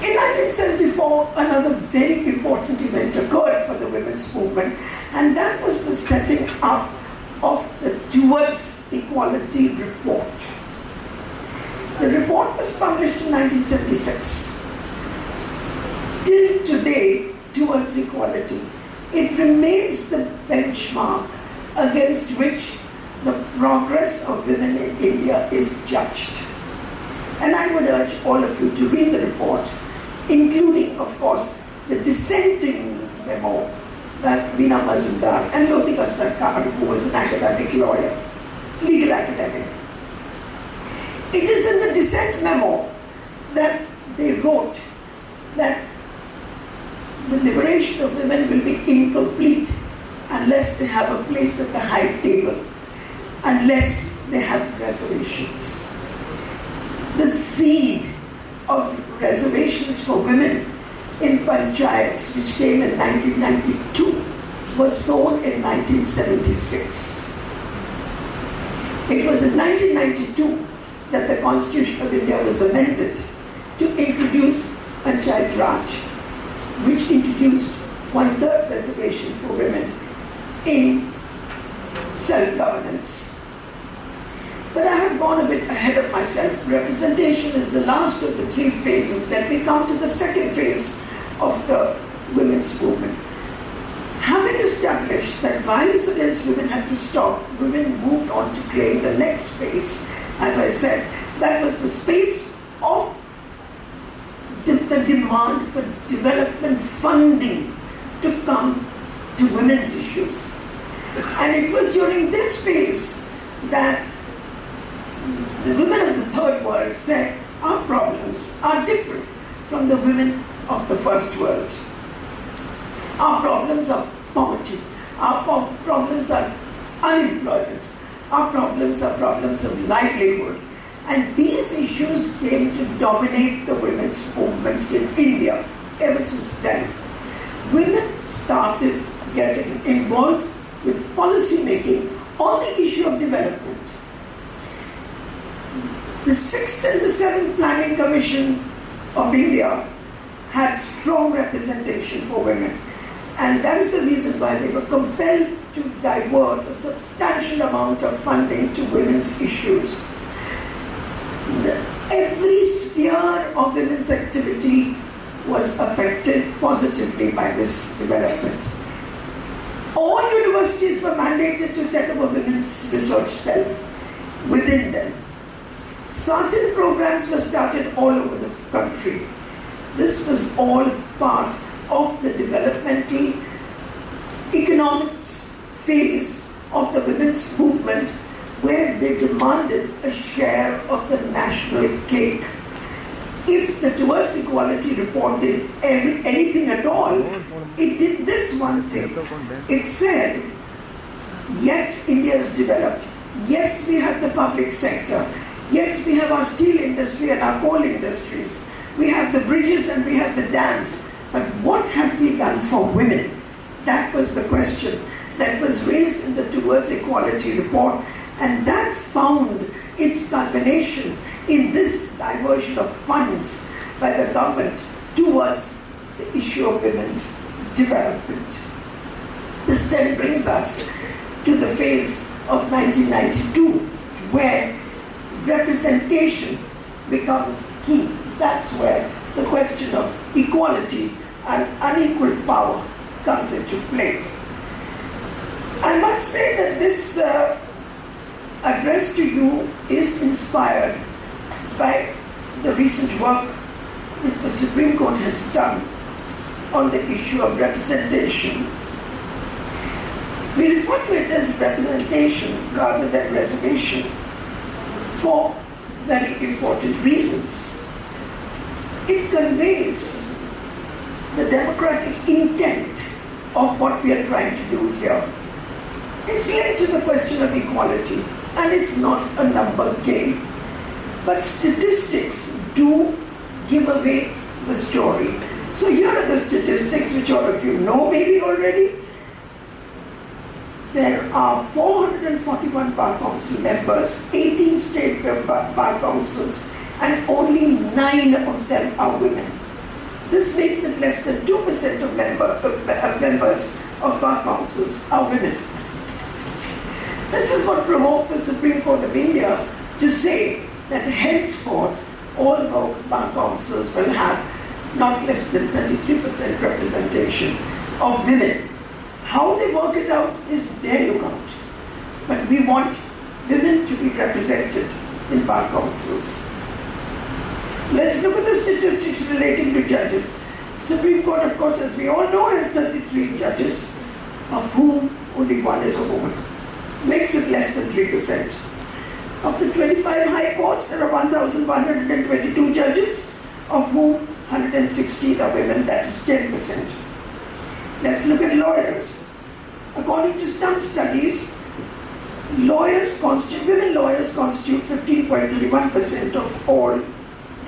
in 1974, another very important event occurred for the women's movement, and that was the setting up of the Towards Equality report. The report was published in 1976. Till today, Towards Equality, it remains the benchmark against which the progress of women in India is judged. And I would urge all of you to read the report, including, of course, the dissenting memo that Veena Mazumdar and Lotika Sarkar, who was an academic lawyer, legal academic. It is in the dissent memo that they wrote that the liberation of women will be incomplete unless they have a place at the high table, unless they have reservations. The seed of reservations for women in panchayats, which came in 1992, was sown in 1976. It was in 1992 that the Constitution of India was amended to introduce Panchayat Raj, which introduced 1/3 reservation for women in self-governance. But I have gone a bit ahead of myself. Representation is the last of the 3 phases. Let me come to the second phase of the women's movement. Having established that violence against women had to stop, women moved on to claim the next phase. As I said, that was the space of the demand for development funding to come to women's issues. And it was during this phase that the women of the third world said, our problems are different from the women of the first world. Our problems are poverty. Our problems are unemployment. Our problems are problems of livelihood. And these issues came to dominate the women's movement in India ever since then. Women started getting involved with policy making on the issue of development. The 6th and the 7th Planning Commission of India had strong representation for women. And that is the reason why they were compelled to divert a substantial amount of funding to women's issues. Every sphere of women's activity was affected positively by this development. All universities were mandated to set up a women's research cell within them. Certain programs were started all over the country. This was all part of the developmental economics phase of the women's movement, where they demanded a share of the national cake. If the Towards Equality report did anything at all, it did this one thing. It said, yes, India is developed. Yes, we have the public sector. Yes, we have our steel industry and our coal industries. We have the bridges and we have the dams. But what have we done for women? That was the question that was raised in the Towards Equality report, and that found its culmination in this diversion of funds by the government towards the issue of women's development. This then brings us to the phase of 1992, where representation becomes key. That's where the question of equality and unequal power comes into play. I must say that this address to you is inspired by the recent work that the Supreme Court has done on the issue of representation. We refer to it as representation rather than reservation for very important reasons. It conveys the democratic intent of what we are trying to do here. It's linked to the question of equality, and it's not a number game. But statistics do give away the story. So here are the statistics which all of you know maybe already. There are 441 Bar Council members, 18 state Bar Councils, and only 9 of them are women. This makes it less than 2% of members of Bar Councils are women. This is what provoked the Supreme Court of India to say that henceforth all Bar Councils will have not less than 33% representation of women. How they work it out is their lookout. But we want women to be represented in Bar Councils. Let's look at the statistics relating to judges. Supreme Court, of course, as we all know, has 33 judges, of whom only one is a woman. Makes it less than 3%. Of the 25 high courts, there are 1,122 judges, of whom 116 are women, that is 10%. Let's look at lawyers. According to some studies, women lawyers constitute 15.31% of all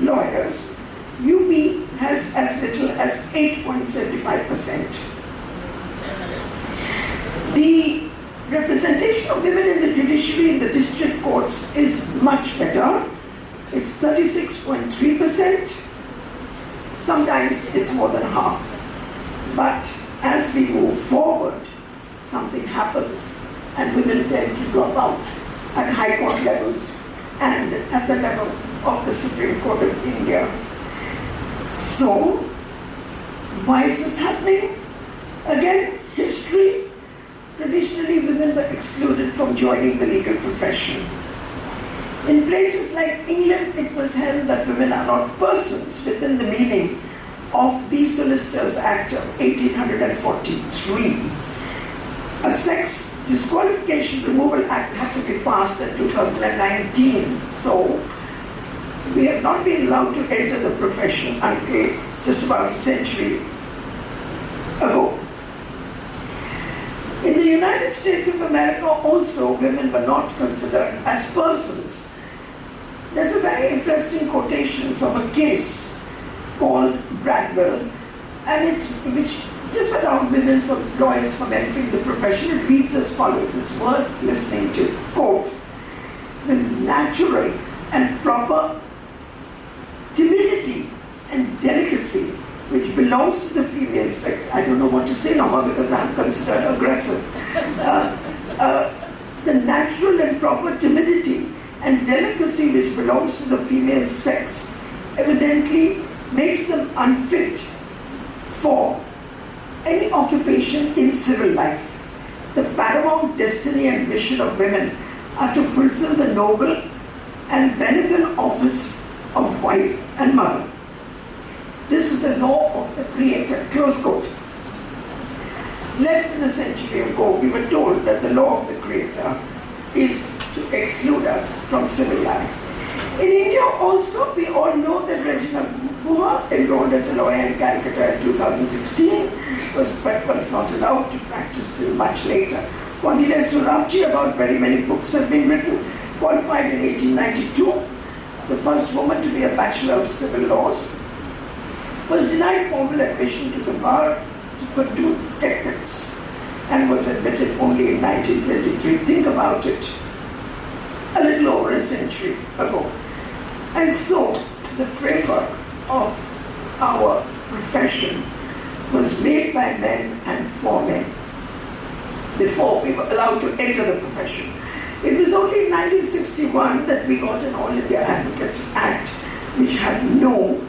lawyers. UP has as little as 8.75%. The representation of women in the judiciary in the district courts is much better. It's 36.3%. Sometimes it's more than half. But as we move forward, something happens and women tend to drop out at high court levels and at the level of the Supreme Court of India. So, why is this happening? Again, history. Traditionally, women were excluded from joining the legal profession. In places like England, it was held that women are not persons within the meaning of the Solicitors Act of 1843. A Sex Disqualification Removal Act had to be passed in 2019. So, we have not been allowed to enter the profession until just about a century ago. In the United States of America also, women were not considered as persons. There's a very interesting quotation from a case called Bradwell, and which disallowed women lawyers from entering the profession. It reads as follows, it's worth listening to. Quote, "The natural and proper timidity and delicacy which belongs to the female sex," I don't know what to say now because I'm considered aggressive. The natural and proper timidity and delicacy which belongs to the female sex evidently makes them unfit for any occupation in civil life. The paramount destiny and mission of women are to fulfill the noble and benevolent office of wife and mother. This is the law of the Creator, close quote. Less than a century ago, we were told that the law of the Creator is to exclude us from civil life. In India also, we all know that Regina Guha enrolled as a lawyer in Calcutta in 2016, but was not allowed to practice till much later. Quandile Surabji, about very many books have been written. qualified in 1892, the first woman to be a Bachelor of Civil Laws, was denied formal admission to the bar for 2 decades and was admitted only in 1923. Think about it, a little over a century ago. And so the framework of our profession was made by men and for men before we were allowed to enter the profession. It was only in 1961 that we got an All India Advocates Act, which had no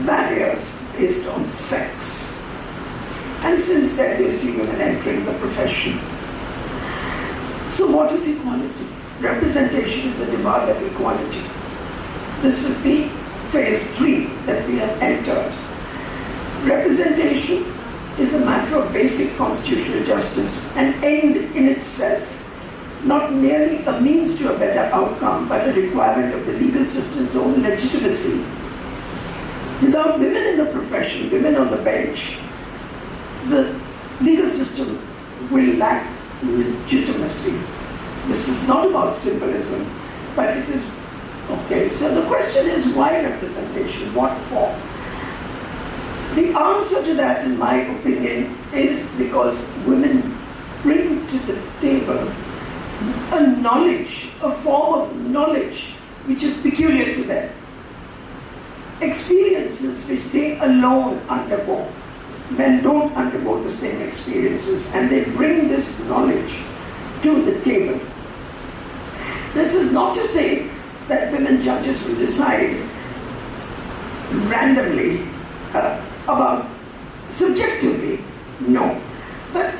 barriers based on sex. And since then you see women entering the profession. So what is equality? Representation is a demand of equality. This is the phase 3 that we have entered. Representation is a matter of basic constitutional justice, an end in itself, not merely a means to a better outcome, but a requirement of the legal system's own legitimacy. Without women in the profession, women on the bench, the legal system will lack legitimacy. This is not about symbolism, but it is, okay, so the question is why representation, what for? The answer to that, in my opinion, is because women bring to the table a knowledge, a form of knowledge which is peculiar to them. Experiences which they alone undergo. Men don't undergo the same experiences, and they bring this knowledge to the table. This is not to say that women judges will decide randomly about subjectively, no. But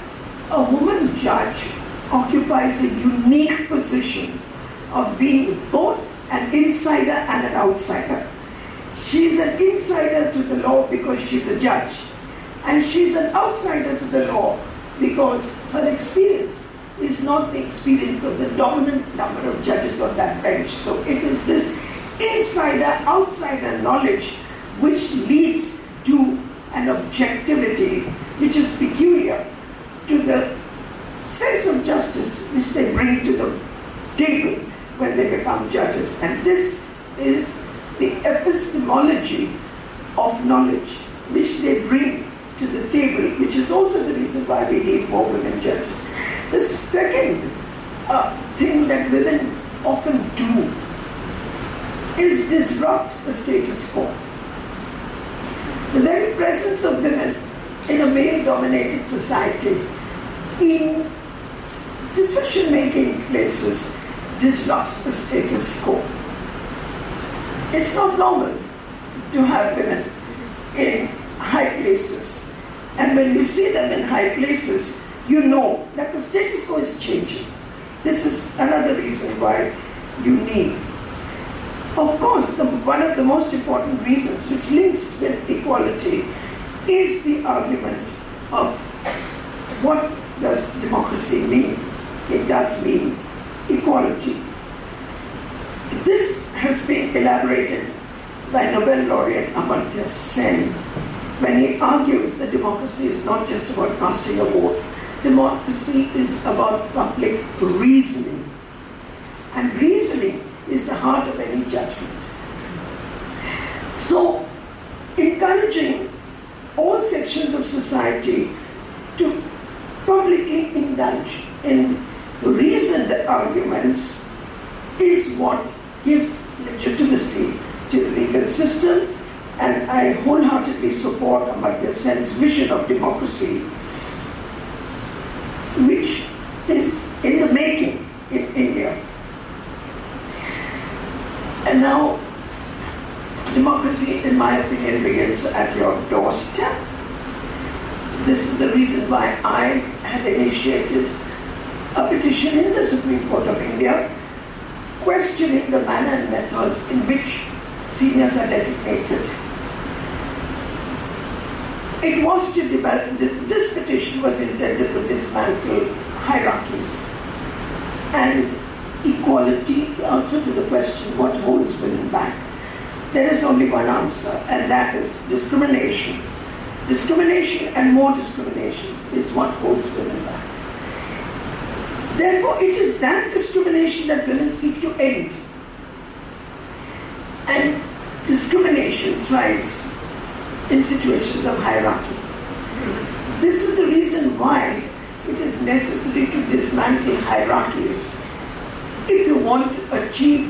a woman judge occupies a unique position of being both an insider and an outsider. She's an insider to the law because she's a judge, and she's an outsider to the law because her experience is not the experience of the dominant number of judges on that bench. So it is this insider-outsider knowledge which leads to an objectivity which is peculiar to the sense of justice which they bring to the table when they become judges. And this is the epistemology of knowledge which they bring to the table, which is also the reason why we need more women judges. The second thing that women often do is disrupt the status quo. The very presence of women in a male-dominated society in decision-making places disrupts the status quo. It's not normal to have women in high places. And when you see them in high places, you know that the status quo is changing. This is another reason why you need. Of course, one of the most important reasons which links with equality is the argument of what does democracy mean? It does mean equality. This has been elaborated by Nobel laureate Amartya Sen when he argues that democracy is not just about casting a vote. Democracy is about public reasoning. And reasoning is the heart of any judgment. So, encouraging all sections of society to publicly indulge in reasoned arguments is what gives legitimacy to the legal system, and I wholeheartedly support Amartya Sen's vision of democracy, which is in the making in India. And now, democracy, in my opinion, begins at your doorstep. This is the reason why I had initiated a petition in the Supreme Court of India questioning the manner and method in which seniors are designated. It was to develop, this petition was intended to dismantle hierarchies and equality. The answer to the question, what holds women back? There is only one answer, and that is discrimination. Discrimination and more discrimination is what holds women back. Therefore, it is that discrimination that women seek to end. And discrimination thrives in situations of hierarchy. This is the reason why it is necessary to dismantle hierarchies if you want to achieve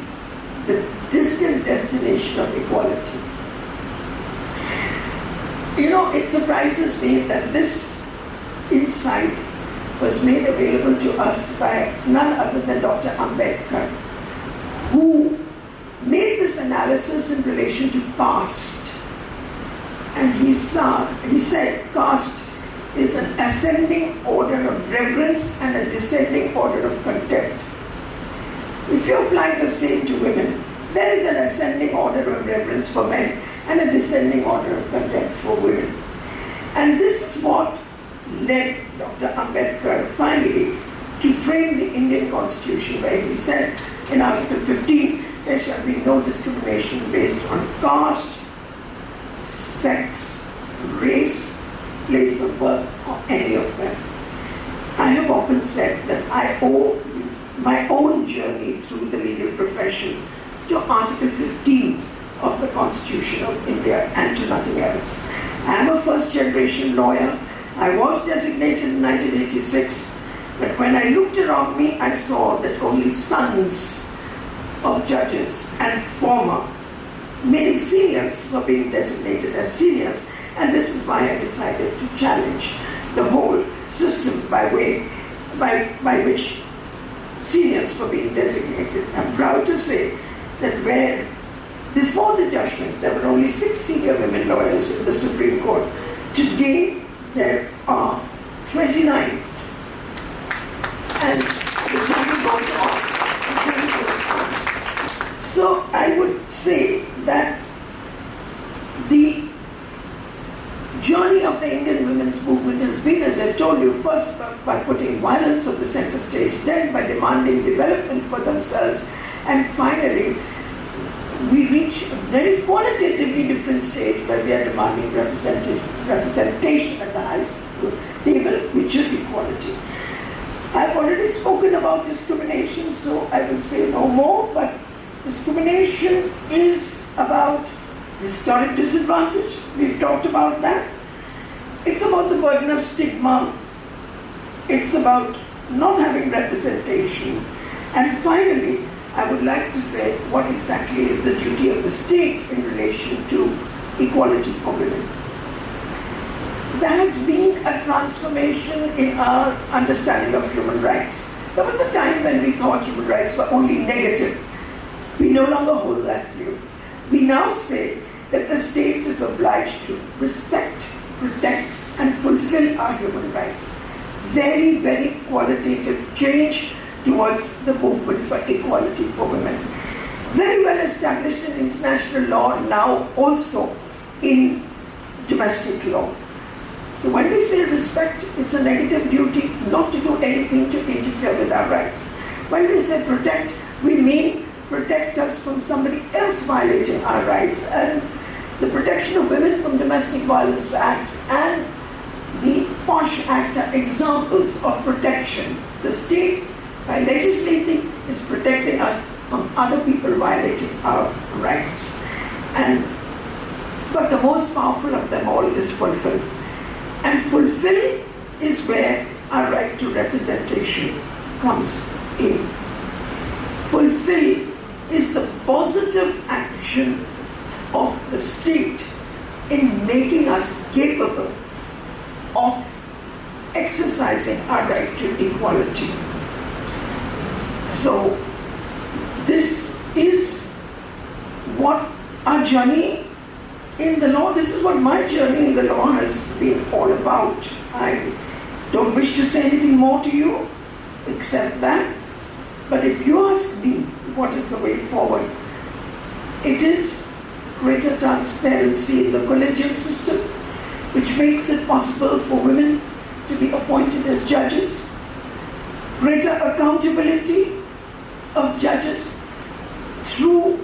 the distant destination of equality. You know, it surprises me that this insight was made available to us by none other than Dr. Ambedkar, who made this analysis in relation to caste. And he said caste is an ascending order of reverence and a descending order of contempt. If you apply the same to women, there is an ascending order of reverence for men and a descending order of contempt for women. And this is what led Dr. Ambedkar finally to frame the Indian Constitution, where he said in Article 15, there shall be no discrimination based on caste, sex, race, place of birth, or any of them. I have often said that I owe my own journey through the legal profession to Article 15 of the Constitution of India and to nothing else. I am a first-generation lawyer. I was designated in 1986, but when I looked around me, I saw that only sons of judges and former, meaning seniors, were being designated as seniors, and this is why I decided to challenge the whole system by which seniors were being designated. I'm proud to say that where before the judgment there were only 6 senior women lawyers in the Supreme Court, today there are 29. And the journey goes on. The journey goes on. So I would say that the journey of the Indian women's movement has been, as I told you, first by putting violence on the center stage, then by demanding development for themselves, and finally we reach a very qualitatively different stage where we are demanding representation at the highest table, which is equality. I've already spoken about discrimination, so I will say no more, but discrimination is about historic disadvantage. We've talked about that. It's about the burden of stigma. It's about not having representation. And finally, I would like to say what exactly is the duty of the state in relation to equality for women. There has been a transformation in our understanding of human rights. There was a time when we thought human rights were only negative. We no longer hold that view. We now say that the state is obliged to respect, protect, and fulfill our human rights. Very, very qualitative change towards the movement for equality for women. Very well established in international law, now also in domestic law. So when we say respect, it's a negative duty not to do anything to interfere with our rights. When we say protect, we mean protect us from somebody else violating our rights. And the Protection of Women from Domestic Violence Act and the POSH Act are examples of protection. The state, by legislating, is protecting us from other people violating our rights. But the most powerful of them all is fulfill. And fulfill is where our right to representation comes in. Fulfill is the positive action of the state in making us capable of exercising our right to equality. So this is what our journey in the law, this is what my journey in the law has been all about. I don't wish to say anything more to you except that. But if you ask me what is the way forward, it is greater transparency in the collegial system, which makes it possible for women to be appointed as judges, greater accountability of judges through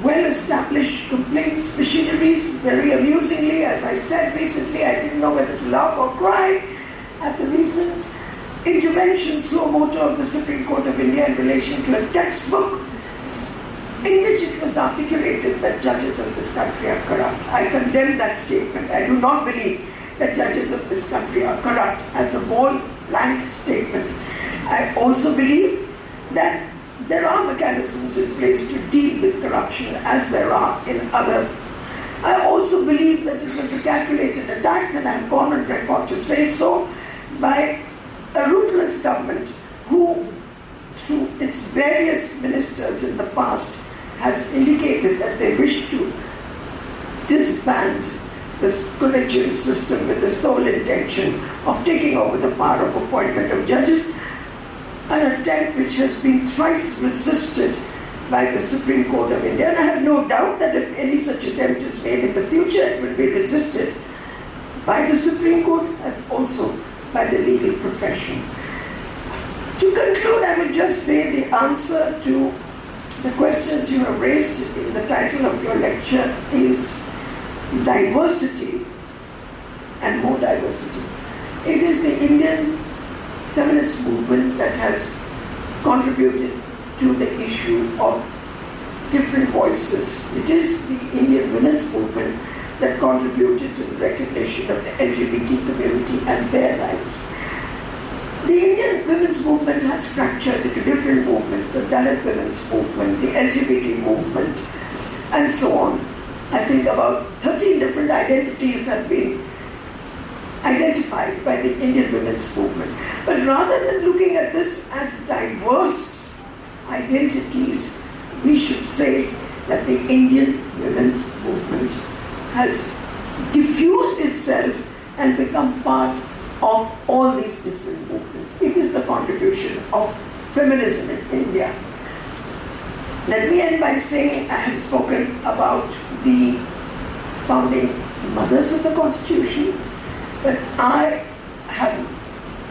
well-established complaints machineries. Very amusingly, as I said recently, I didn't know whether to laugh or cry at the recent intervention suo motu of the Supreme Court of India in relation to a textbook in which it was articulated that judges of this country are corrupt. I condemn that statement. I do not believe that judges of this country are corrupt as a bold, blank statement. I also believe that there are mechanisms in place to deal with corruption as there are in other. I also believe that it was a calculated attack, and I have gone on record to say so, by a ruthless government who, through its various ministers in the past, has indicated that they wish to disband this collegiate system with the sole intention of taking over the power of appointment of judges, an attempt which has been thrice resisted by the Supreme Court of India. And I have no doubt that if any such attempt is made in the future, it will be resisted by the Supreme Court as also by the legal profession. To conclude, I will just say the answer to the questions you have raised in the title of your lecture is diversity and more diversity. It is the Indian feminist movement that has contributed to the issue of different voices. It is the Indian women's movement that contributed to the recognition of the LGBT community and their rights. The Indian women's movement has fractured into different movements, the Dalit women's movement, the LGBT movement, and so on. I think about 13 different identities have been identified by the Indian women's movement. But rather than looking at this as diverse identities, we should say that the Indian women's movement has diffused itself and become part of all these different movements. It is the contribution of feminism in India. Let me end by saying I have spoken about the founding mothers of the Constitution, but I have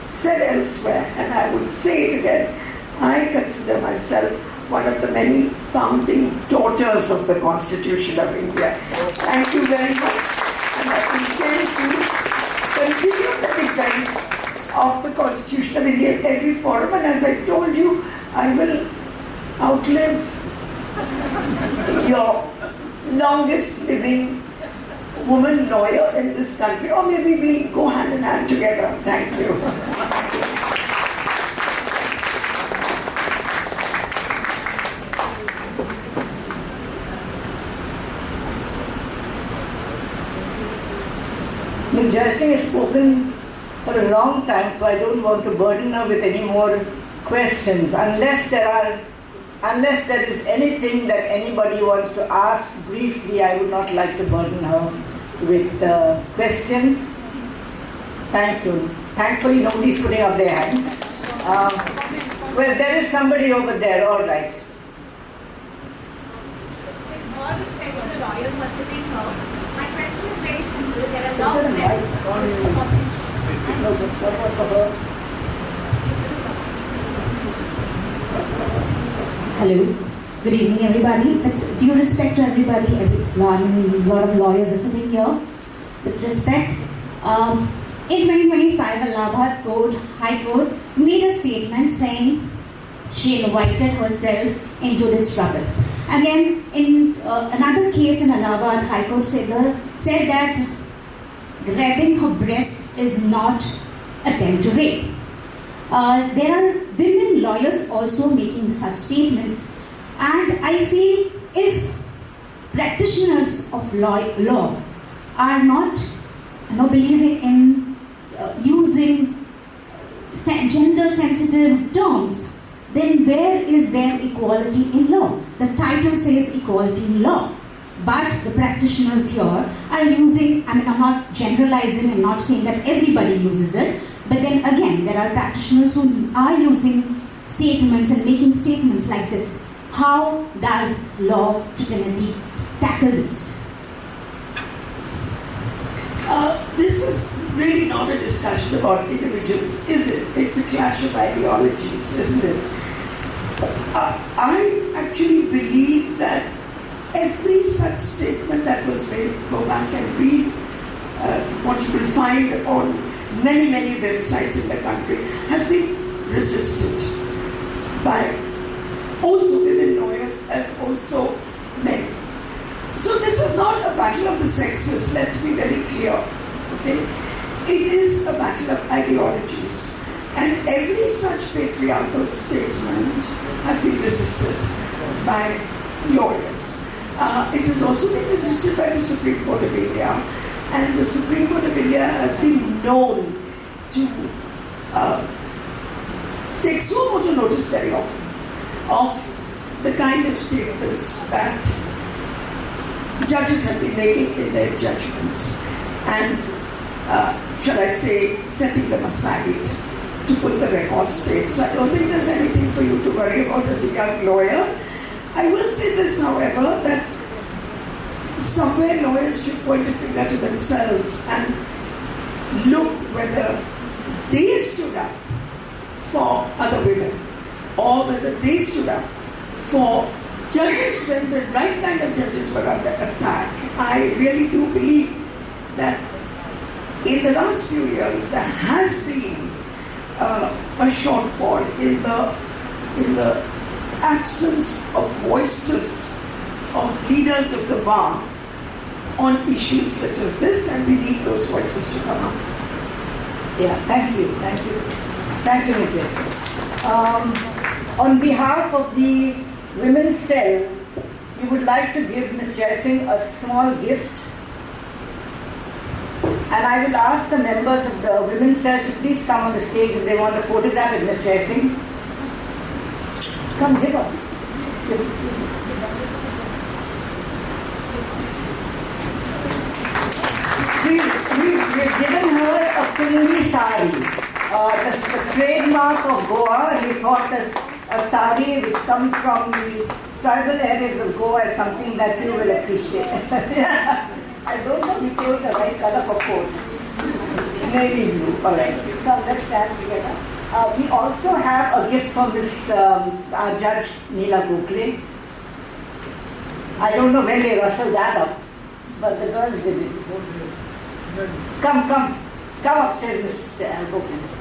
said elsewhere, and I will say it again, I consider myself one of the many founding daughters of the Constitution of India. Thank you very much, and I intend to continue the defense of the Constitution of India in every forum, and as I told you, I will outlive your longest living woman lawyer in this country, or maybe we go hand in hand together. Thank you. Ms. Jaising has spoken for a long time, so I don't want to burden her with any more questions. Unless there is anything that anybody wants to ask briefly, I would not like to burden her with questions. Thank you. Thankfully, nobody's putting up their hands. Well, there is somebody over there, all right. With all respect to the lawyers who are sitting here, my question is very simple. There are a lot of them. Hello, good evening everybody. With due respect to everybody, a lot of lawyers are sitting here. With respect, in 2025, Allahabad High Court made a statement saying she invited herself into this struggle. Again, in another case in Allahabad High Court said that grabbing her breast is not attempt to rape. There are women lawyers also making such statements, and I feel if practitioners of law are not believing in using gender-sensitive terms, then where is there equality in law? The title says equality in law, but the practitioners here are using, I'm not generalizing and not saying that everybody uses it, but then again, there are practitioners who are using statements and making statements like this. How does law fraternity tackle this? This is really not a discussion about individuals, is it? It's a clash of ideologies, isn't it? I actually believe that every such statement that was made, go back and read what you will find on many websites in the country has been resisted by also women lawyers as also men. So this is not a battle of the sexes, let's be very clear. Okay? It is a battle of ideologies. And every such patriarchal statement has been resisted by lawyers. It has also been resisted by the Supreme Court of India. And the Supreme Court of India has been known to take so much notice very often of the kind of statements that judges have been making in their judgments and, shall I say, setting them aside to put the record straight. So I don't think there's anything for you to worry about as a young lawyer. I will say this, however, that somewhere lawyers should point a finger to themselves and look whether they stood up for other women or whether they stood up for judges when the right kind of judges were under attack. I really do believe that in the last few years there has been a shortfall in the absence of voices of leaders of the bar on issues such as this, and we need those voices to come up. Yeah, thank you, Ms. Jaising. On behalf of the Women's Cell, we would like to give Ms. Jaising a small gift. And I will ask the members of the Women's Cell to please come on the stage if they want a photograph with Ms. Jaising. Come, give her. We've given her a Pindi sari, the trademark of Goa, and we thought that a sari which comes from the tribal areas of Goa is something that you will appreciate. I don't know if you chose the right color for coat. Navy blue. All right. Come, let's stand together. We also have a gift from this our Judge Neela Gokhale. I don't know when they rustled that up, but the girls did it. Come upstairs, Mr. Gokhale.